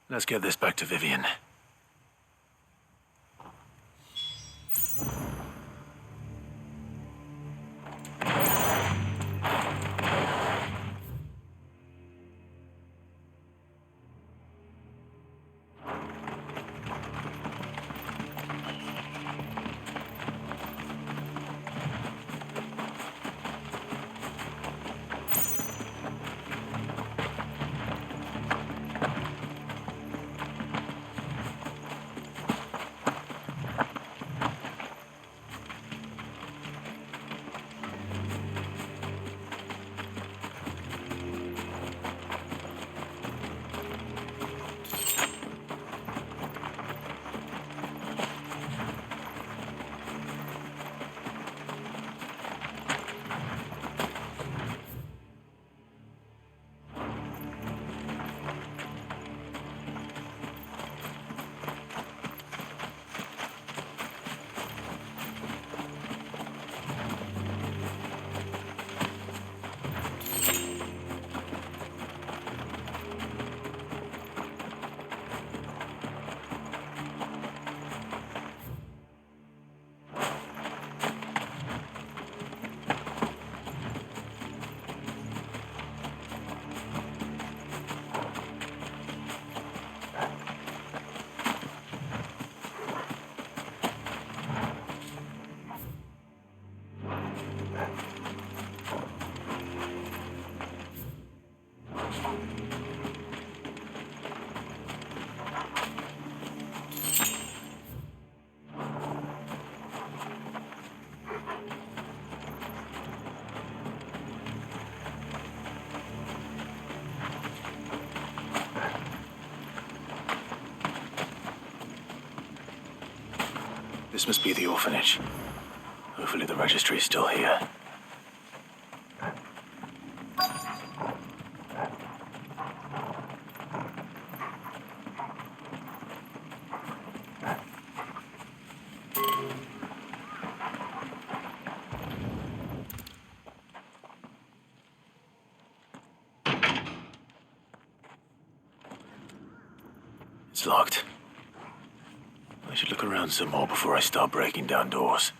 Let's get this back to Vivian. This must be the orphanage. Hopefully the registry is still here. It's locked. I should look around some more before I start breaking down doors.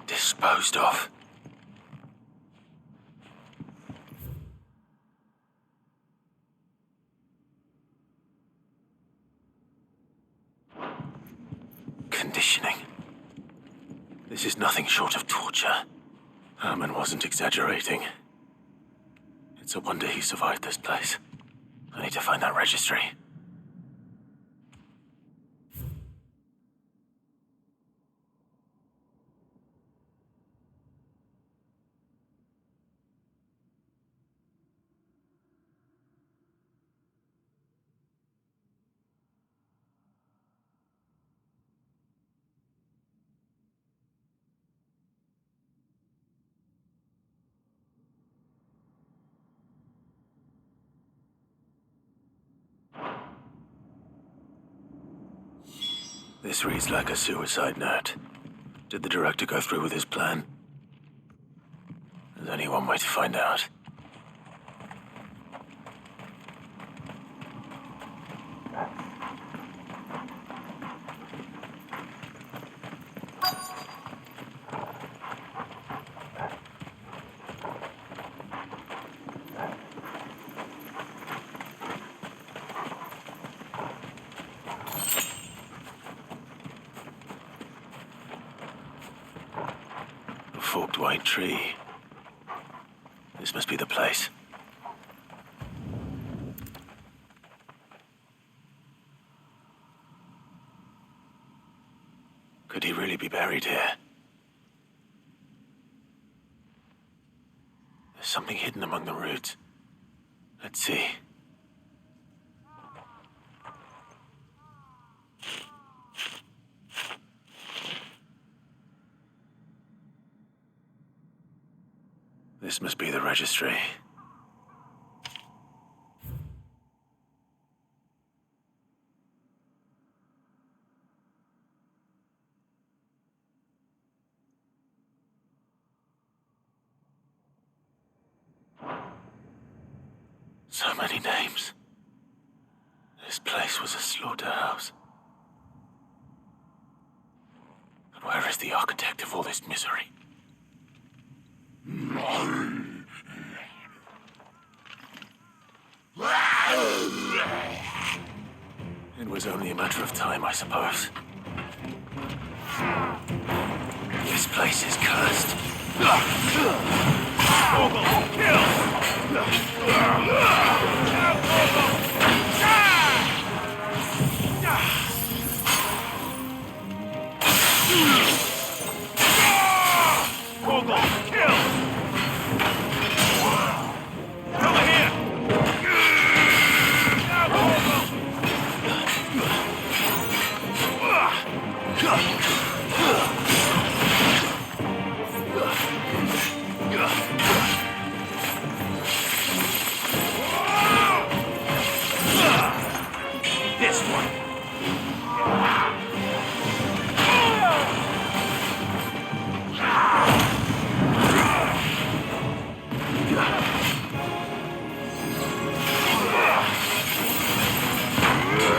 Disposed of. Conditioning. This is nothing short of torture. Herman wasn't exaggerating. It's a wonder he survived this place. I need to find that registry. This reads like a suicide note. Did the director go through with his plan? There's only one way to find out. Forked white tree. This must be the place. Could he really be buried here? There's something hidden among the roots. Let's see. This must be the registry. So many names. This place was a slaughterhouse. But where is the architect of all this misery? It was only a matter of time, I suppose. This place is cursed. This one.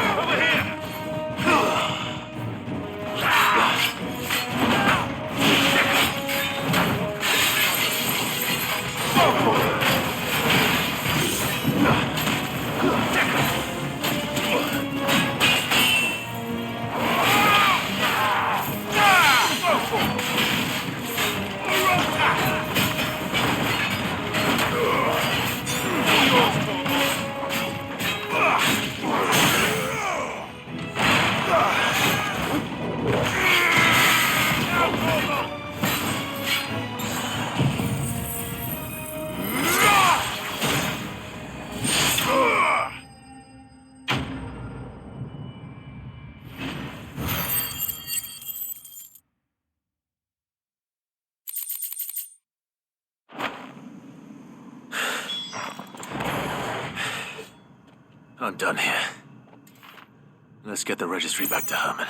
Over here. I'm done here. Let's get the registry back to Herman.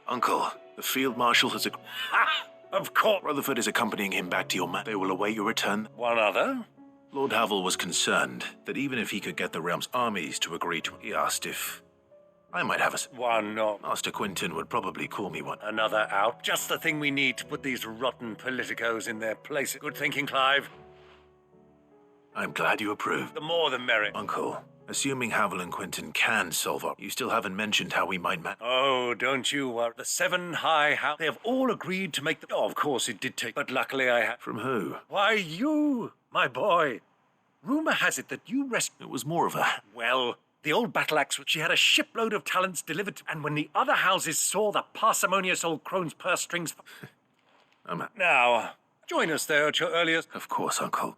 Uncle, the Field Marshal has Of course. Rutherford is accompanying him back to your man. They will await your return. One other? Lord Havel was concerned that even if he could get the realm's armies to agree to... He asked if I might have a... One not. Master Quinton would probably call me one. Another out. Just the thing we need to put these rotten politicos in their place. Good thinking, Clive. I'm glad you approve. The more the merrier. Uncle, assuming Havel and Quinton can solve up, you still haven't mentioned how we might Oh, don't you worry. The Seven High House, they have all agreed to make the... Oh, of course it did take... But luckily I had... From who? Why, you, my boy. Rumor has it that you rescued... It was more of a... Well, the old battle axe, she had a shipload of talents delivered to... And when the other houses saw the parsimonious old crone's purse strings... Now, join us there at your earliest... Of course, Uncle.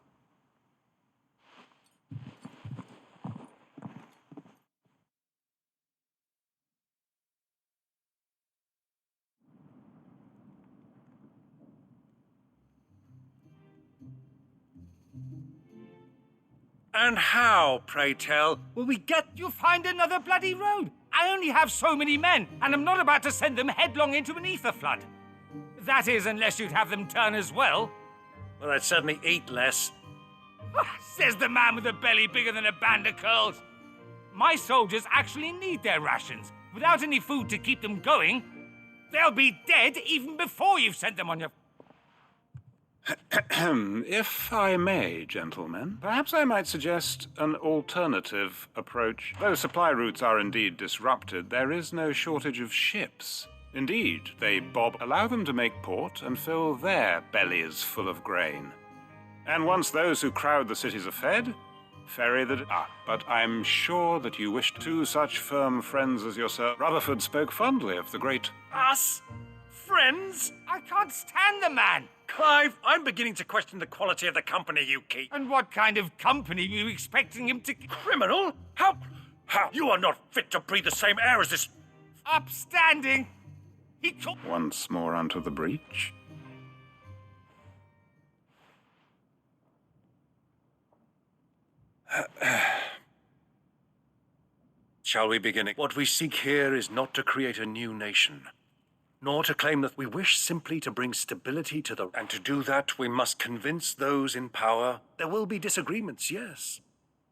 And how, pray tell, will we get... You find another bloody road. I only have so many men, and I'm not about to send them headlong into an ether flood. That is, unless you'd have them turn as well. Well, I'd certainly eat less. Says the man with a belly bigger than a band of curls. My soldiers actually need their rations. Without any food to keep them going, they'll be dead even before you've sent them on your... If I may, gentlemen, perhaps I might suggest an alternative approach. Though supply routes are indeed disrupted, there is no shortage of ships. Indeed, they allow them to make port and fill their bellies full of grain. And once those who crowd the cities are fed, ferry the... but I'm sure that you wished two such firm friends as yourself. Rutherford spoke fondly of the great... Us? Friends? I can't stand the man! Clive, I'm beginning to question the quality of the company you keep. And what kind of company were you expecting him to... Criminal? How? You are not fit to breathe the same air as this... Upstanding! He took... Once more onto the breach. Shall we begin? What we seek here is not to create a new nation, nor to claim that we wish simply to bring stability to the... And to do that, we must convince those in power. There will be disagreements, yes.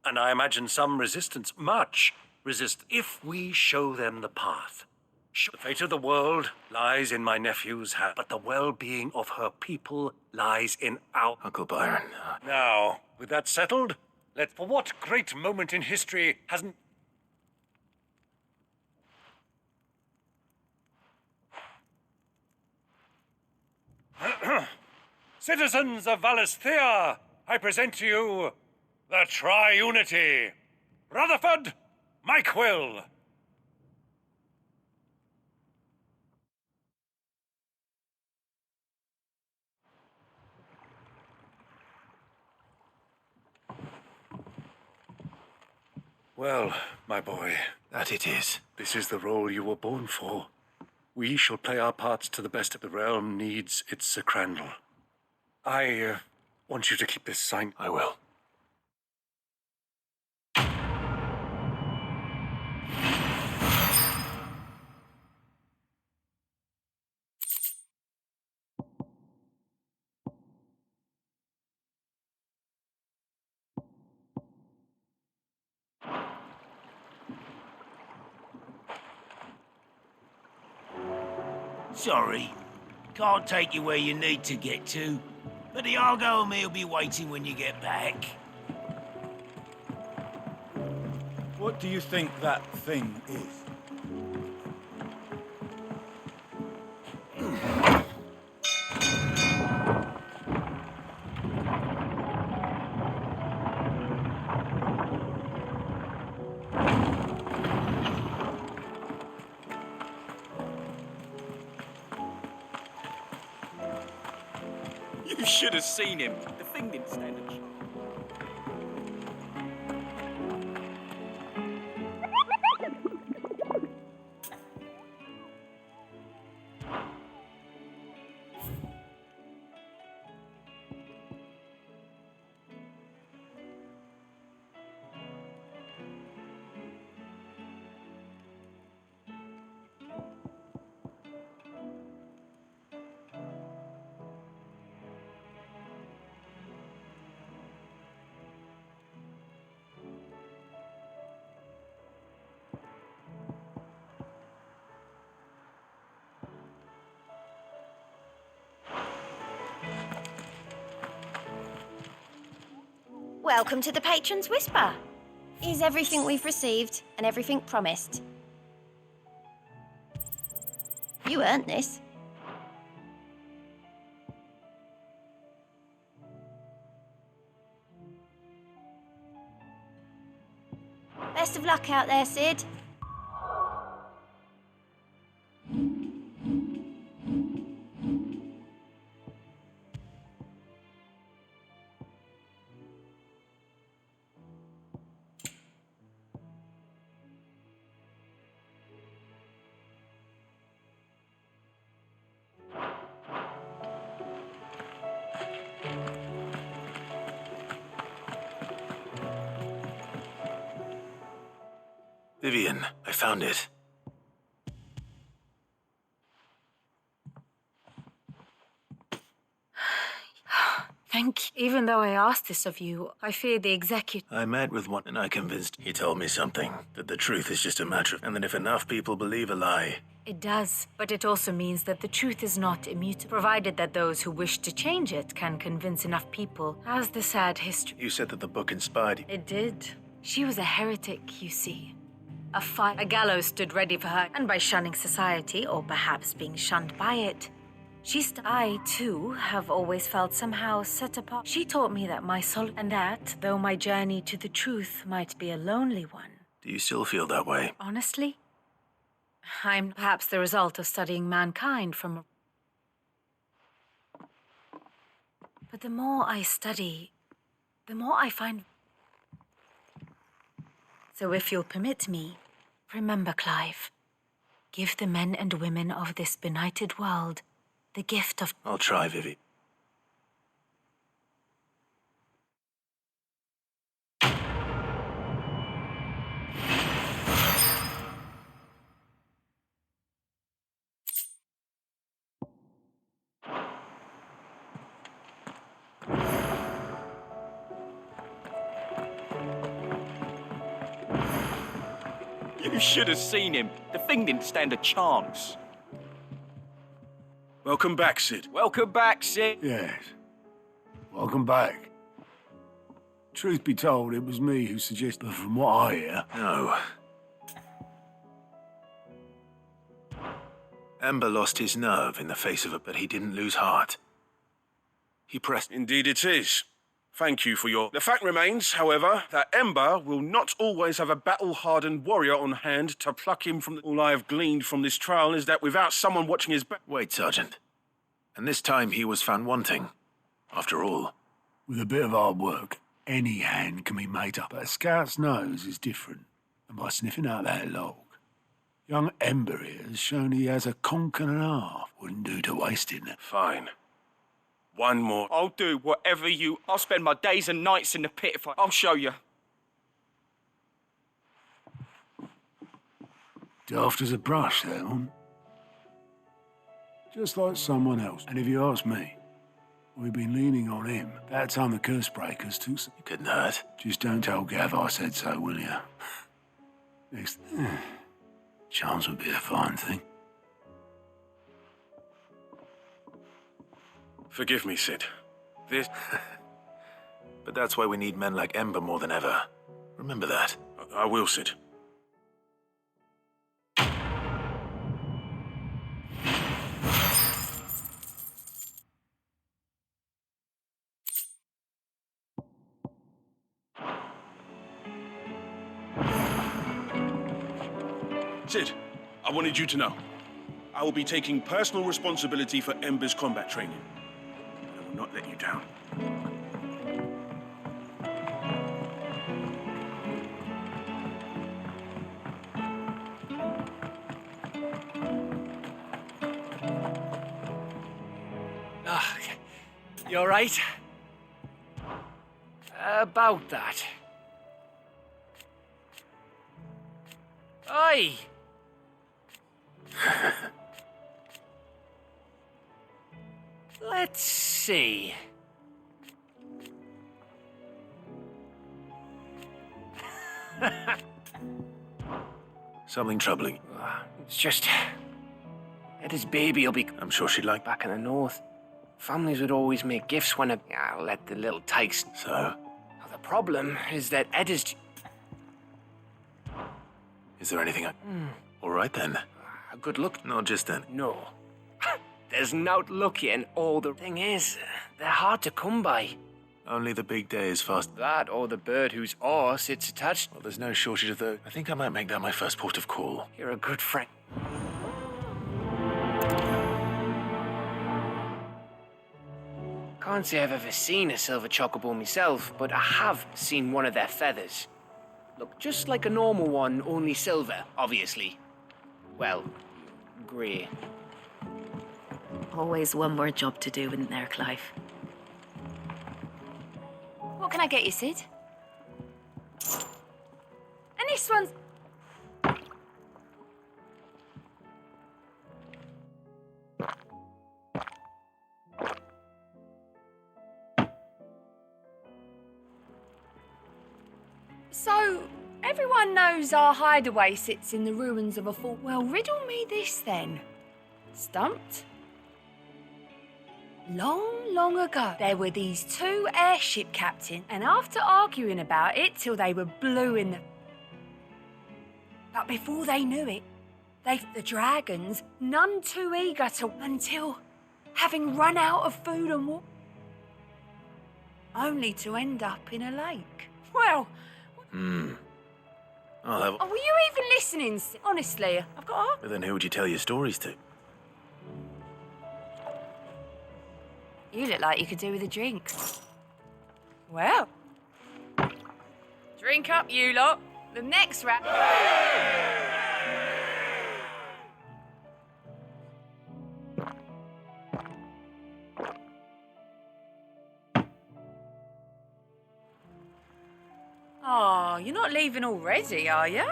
And I imagine some resistance, much resistance, if we show them the path. The fate of the world lies in my nephew's hand, but the well-being of her people lies in our... Uncle Byron. Now, with that settled, for what great moment in history hasn't... Citizens of Valisthea, I present to you the Triunity. Rutherford, Mike Will. Well, my boy. That it is. This is the role you were born for. We shall play our parts to the best of the realm needs its Sir Crandall. I want you to keep this sign. I will. Sorry, can't take you where you need to get to, but the Argo and me'll be waiting when you get back. What do you think that thing is? You should have seen him. The thing didn't stand a chance. Welcome to the Patron's Whisper. Is everything we've received and everything promised? You earned this. Best of luck out there, Sid. Vivian, I found it. Thank you. Even though I asked this of you, I fear the executive... I met with one and I convinced he told me something. That the truth is just a matter of... And that if enough people believe a lie... It does, but it also means that the truth is not immutable, provided that those who wish to change it can convince enough people, as the sad history... You said that the book inspired you. It did. She was a heretic, you see. A gallows stood ready for her, and by shunning society, or perhaps being shunned by it, I, too, have always felt somehow set apart. She taught me that my soul, and that, though my journey to the truth might be a lonely one... Do you still feel that way? Honestly? I'm perhaps the result of studying mankind from... But the more I study, the more I find... So if you'll permit me, remember, Clive, give the men and women of this benighted world the gift of... I'll try, Vivi. You should have seen him. The thing didn't stand a chance. Welcome back, Sid. Welcome back, Sid. Yes. Welcome back. Truth be told, it was me who suggested, but from what I hear... No. Ember lost his nerve in the face of it, but he didn't lose heart. He pressed... Indeed it is. Thank you for your... The fact remains, however, that Ember will not always have a battle-hardened warrior on hand to pluck him from... All I have gleaned from this trial is that without someone watching his back... Wait, Sergeant. And this time he was found wanting. After all. With a bit of hard work, any hand can be made up. But a scout's nose is different. And by sniffing out that log, young Ember here has shown he has a conch and a half. Wouldn't do to waste it. Fine. One more. I'll do whatever you... I'll spend my days and nights in the pit if I'll show you. Daft as a brush, that one. Just like someone else. And if you ask me, we've been leaning on him. That time the curse breakers took some... You couldn't hurt. Just don't tell Gav I said so, will you? Next... Charms would be a fine thing. Forgive me, Sid. This... But that's why we need men like Ember more than ever. Remember that. I will, Sid. Sid, I wanted you to know. I will be taking personal responsibility for Ember's combat training. I will not let you down. You all right? About that. Oi! Let's see. Something troubling. It's just... Eddie's baby will be... I'm sure she'd like... Back in the north, families would always make gifts when let the little tykes... So? Now, the problem is that Eddie's... Is there anything I... All right, then. A good look? Not just then. No. There's no lucky, and all the thing is, they're hard to come by. Only the big day is fast. That or the bird whose oar sits attached. Well, there's no shortage of those. I think I might make that my first port of call. You're a good friend. Can't say I've ever seen a silver chocobo myself, but I have seen one of their feathers. Look, just like a normal one, only silver, obviously. Well, grey. Always one more job to do, isn't there, Clive? What can I get you, Sid? And this one's... So, everyone knows our hideaway sits in the ruins of a fort. Well, riddle me this then. Stumped? Long ago, there were these two airship captains, and after arguing about it till they were blue in the... But before they knew it, the dragons, none too eager to... Until, having run out of food and water, only to end up in a lake. Well... I'll have... Oh, were you even listening? Honestly, I've got... But then who would you tell your stories to? You look like you could do with a drink. Well, drink up, you lot. The next rap. Oh, you're not leaving already, are you?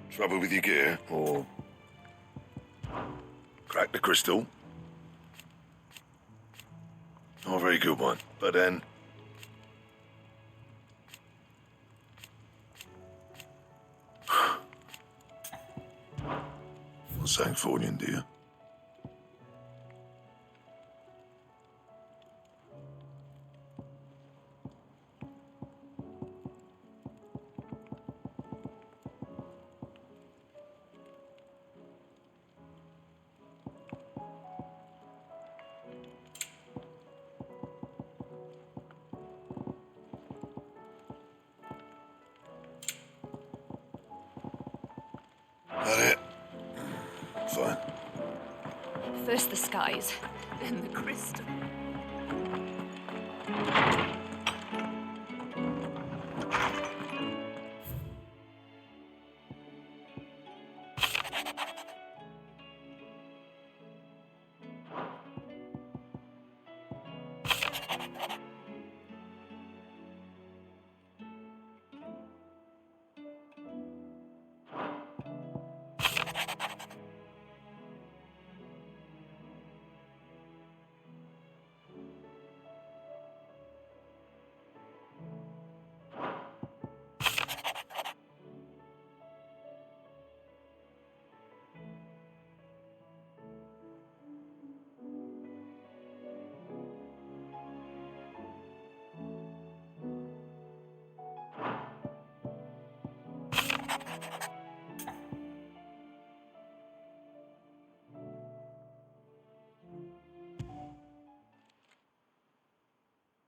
Trouble with your gear, or crack the crystal? Not a very good one, but then... For Sancthornian, dear. That it? Fine. First the skies, then the crystal.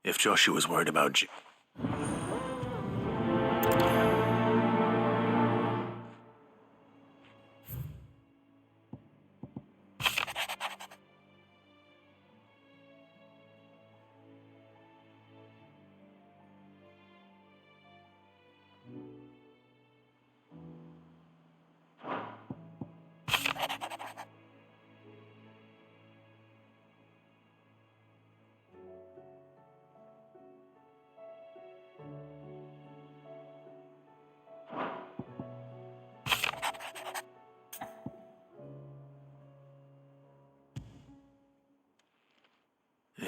If Joshua's worried about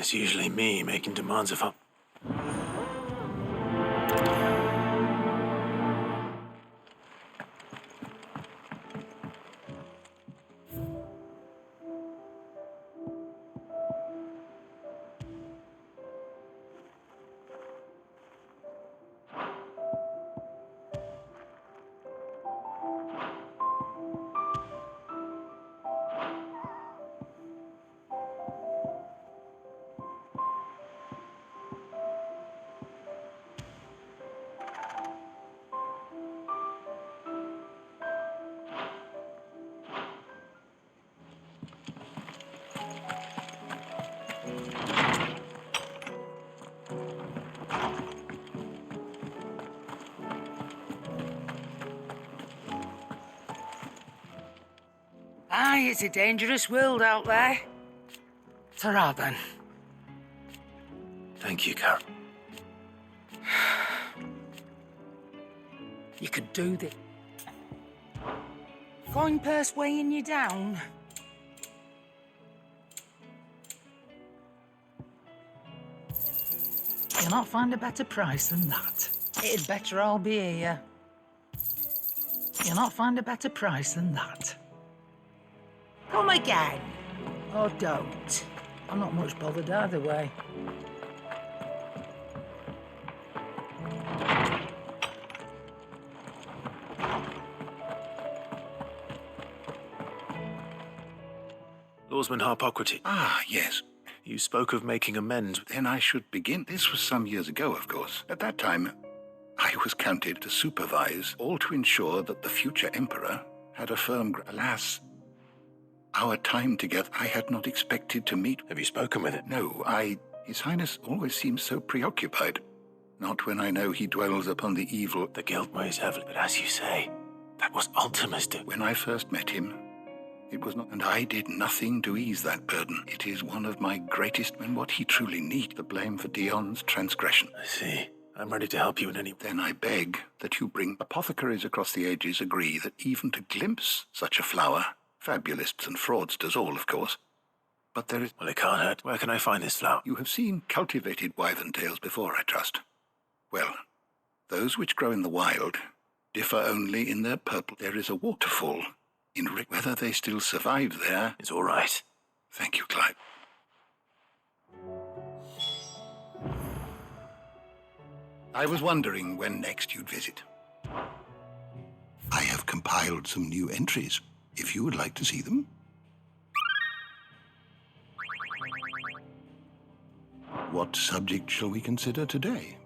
It's usually me making demands of her. Aye, it's a dangerous world out there. Ta-ra, then. Thank you, Carol. You could do this. Coin purse weighing you down. You'll not find a better price than that. It'd better all be here. You'll not find a better price than that. Come again. Or don't. I'm not much bothered either way. Lawsman Harpocrates. Ah, yes. You spoke of making amends. Then I should begin. This was some years ago, of course. At that time, I was counted to supervise, all to ensure that the future emperor had a firm Alas, our time together, I had not expected to meet. Have you spoken with it? No, His Highness always seems so preoccupied. Not when I know he dwells upon the evil. The guilt weighs heavily, but as you say, that was Ultima's doing. When I first met him, it was not, and I did nothing to ease that burden. It is one of my greatest, and what he truly needs, the blame for Dion's transgression. I see. I'm ready to help you in any... Then I beg that you bring... Apothecaries across the ages agree that even to glimpse such a flower, fabulists and fraudsters all, of course, but there is... Well, it can't hurt. Where can I find this flower? You have seen cultivated wyvern tails before, I trust. Well, those which grow in the wild differ only in their purple. There is a waterfall in whether they still survive there. It's all right. Thank you, Clive. I was wondering when next you'd visit. I have compiled some new entries, if you would like to see them. What subject shall we consider today?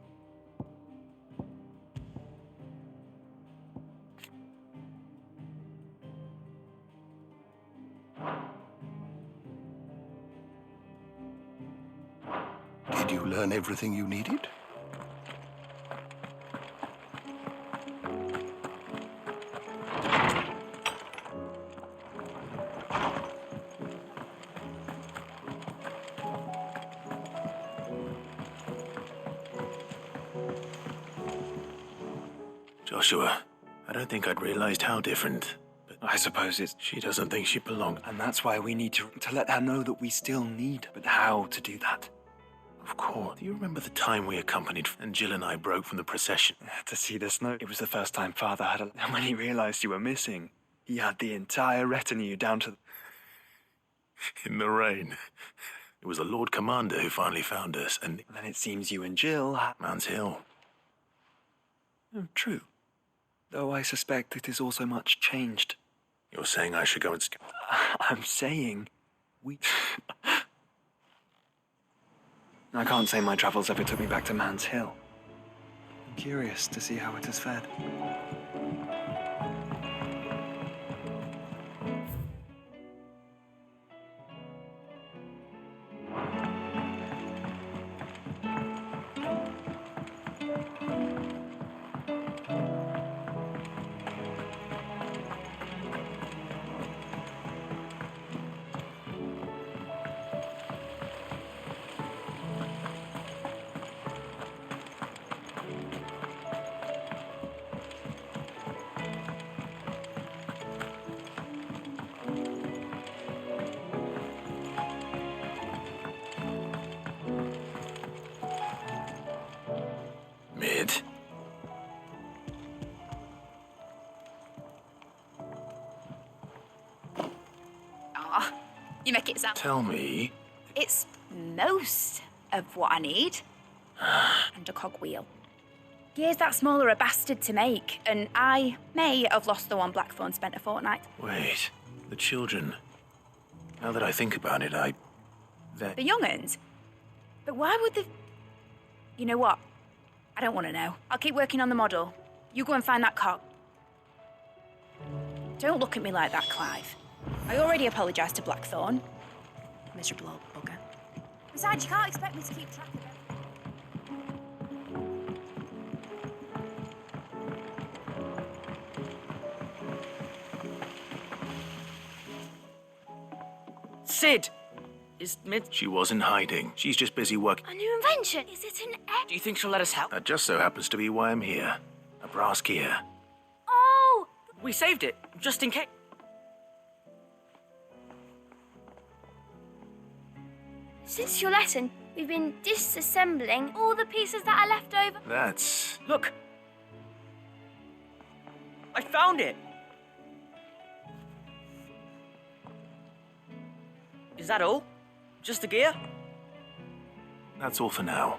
Did you learn everything you needed? Joshua, I don't think I'd realized how different. But I suppose it's... She doesn't think she belongs. And that's why we need to let her know that we still need. But how to do that? Of course. Do you remember the time we accompanied and Jill and I broke from the procession? To see this note, it was the first time Father had a... And when he realized you were missing, he had the entire retinue down to... In the rain. It was the Lord Commander who finally found us, and... then it seems you and Jill... Man's Hill. Oh, true. Though I suspect it is also much changed. You're saying I should go and... I'm saying... we... I can't say my travels ever took me back to Man's Hill. I'm curious to see how it has fared. Mid. Ah, you make it sound... Tell me. It's most of what I need. And a cogwheel. Gear's that small are a bastard to make, and I may have lost the one Blackthorn spent a fortnight. Wait. The children. Now that I think about it, The young'uns? But why would the... You know what? I don't want to know. I'll keep working on the model. You go and find that cog. Don't look at me like that, Clive. I already apologised to Blackthorn. Miserable old bugger. Besides, you can't expect me to keep track of it. Sid! Is Mid... She wasn't hiding. She's just busy working. A new invention? Is it an egg? Do you think she'll let us help? That just so happens to be why I'm here. A brass gear. Oh! We saved it, just in case. Since your lesson, we've been disassembling all the pieces that are left over. That's... Look! I found it! Is that all? Just the gear? That's all for now.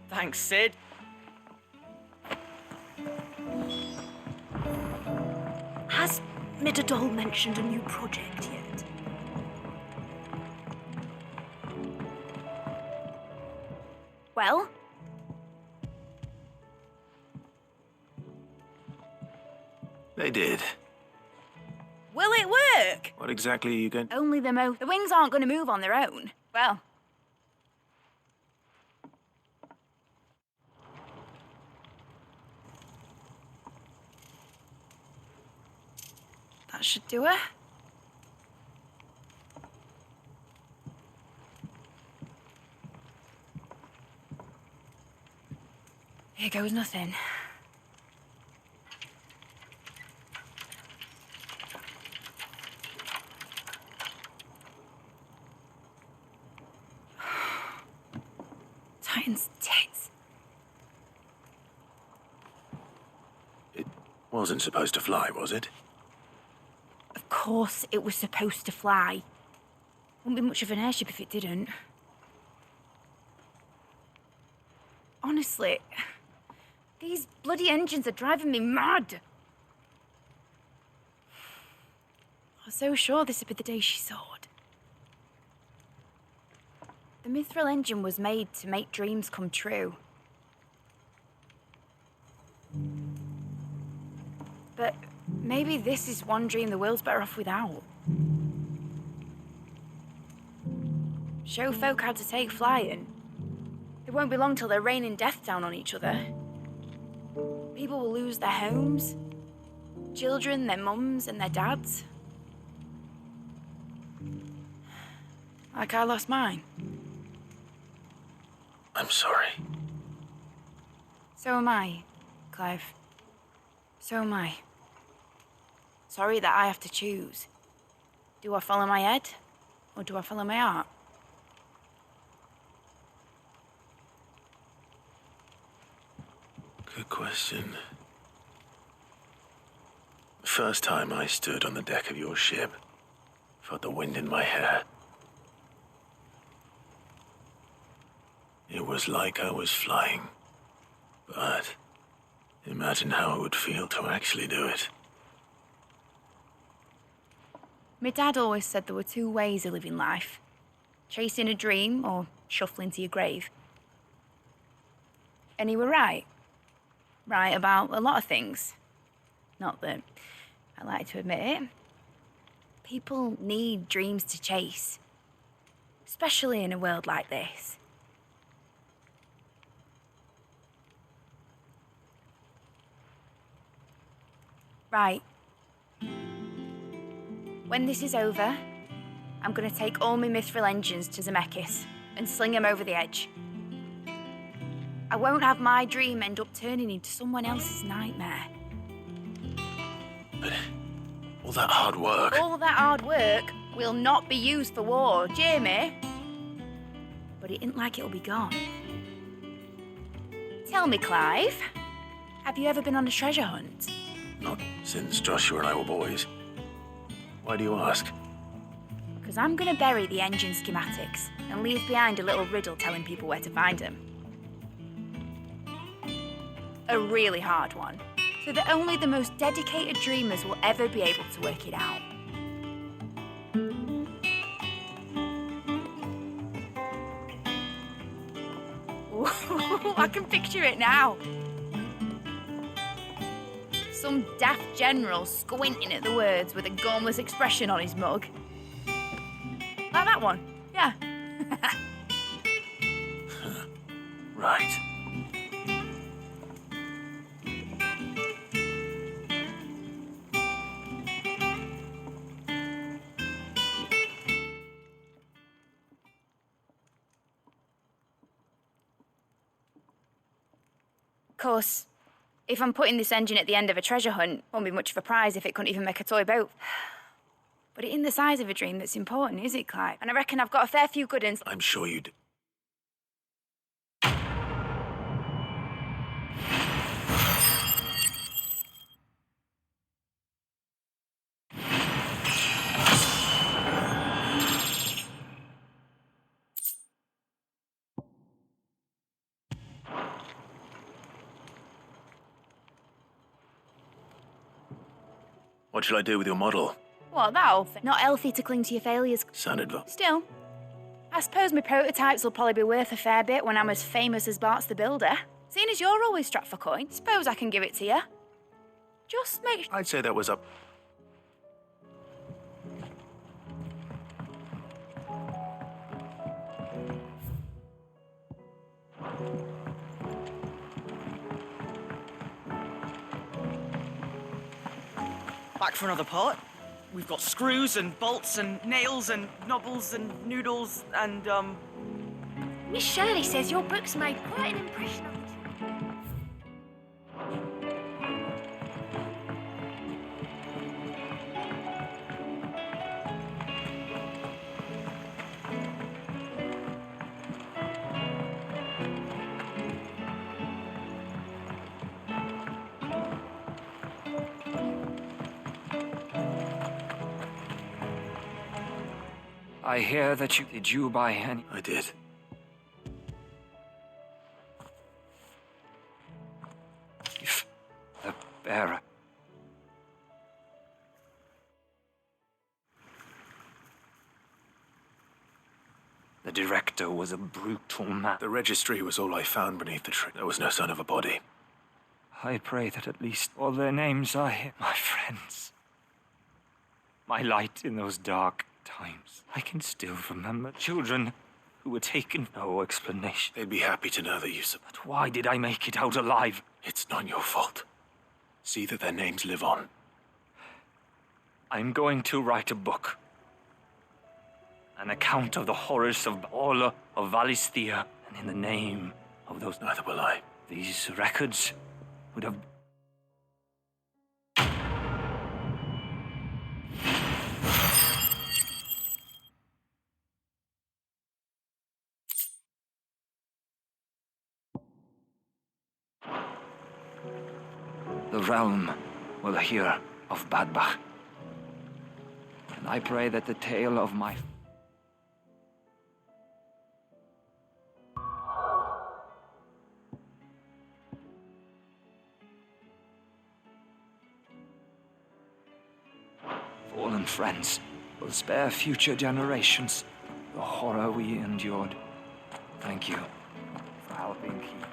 Thanks, Sid. Has Midadol mentioned a new project yet? Well? They did. Will it work? What exactly are you going... Only the wings aren't going to move on their own. Well... That should do it. Here goes nothing. Titan's tits. It wasn't supposed to fly, was it? Of course it was supposed to fly. Wouldn't be much of an airship if it didn't. Honestly, these bloody engines are driving me mad. I was so sure this would be the day she soared. The Mithril engine was made to make dreams come true. But maybe this is one dream the world's better off without. Show folk how to take flying. It won't be long till they're raining death down on each other. People will lose their homes. Children, their mums and their dads. Like I lost mine. I'm sorry. So am I, Clive. So am I. Sorry that I have to choose. Do I follow my head, or do I follow my heart? Good question. The first time I stood on the deck of your ship, felt the wind in my hair. It was like I was flying. But imagine how it would feel to actually do it. My dad always said there were two ways of living life. Chasing a dream or shuffling to your grave. And he were right. Right about a lot of things. Not that I like to admit it. People need dreams to chase. Especially in a world like this. Right. When this is over, I'm gonna take all my mithril engines to Zemeckis and sling them over the edge. I won't have my dream end up turning into someone else's nightmare. But all that hard work... All that hard work will not be used for war, Jamie. But it isn't like it'll be gone. Tell me, Clive, have you ever been on a treasure hunt? Not since Joshua and I were boys. Why do you ask? Because I'm going to bury the engine schematics and leave behind a little riddle telling people where to find them. A really hard one, so that only the most dedicated dreamers will ever be able to work it out. Ooh, I can picture it now. Some daft general squinting at the words with a gormless expression on his mug. Like that one, yeah. Right. Of course, if I'm putting this engine at the end of a treasure hunt, won't be much of a prize if it couldn't even make a toy boat. But it ain't the size of a dream that's important, is it, Clive? And I reckon I've got a fair few good uns. I'm sure you do. What shall I do with your model? What, that old thing? Not healthy to cling to your failures. Sounded well. Still, I suppose my prototypes will probably be worth a fair bit when I'm as famous as Bart's the Builder. Seeing as you're always strapped for coin, suppose I can give it to you. Just make sure. I'd say that was up. Back for another part. We've got screws and bolts and nails and knobbles and noodles and, Miss Shirley says your books made quite an impression on the I hear that you... Did you buy any... I did. If the bearer... The director was a brutal man. The registry was all I found beneath the tree. There was no sign of a body. I pray that at least all their names are here, my friends. My light in those dark times. I can still remember children who were taken. No explanation. They'd be happy to know that you... But why did I make it out alive? It's not your fault. See that their names live on. I'm going to write a book. An account of the horrors of all of Valisthea, and in the name of those... Neither will I. These records would have... The realm will hear of Badbach. And I pray that the tale of my... fallen friends will spare future generations the horror we endured. Thank you for helping keep...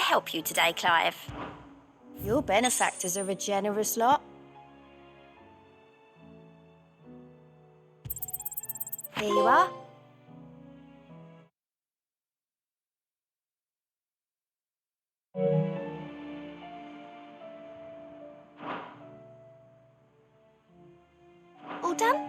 Help you today, Clive? Your benefactors are a generous lot. Here you are. All done?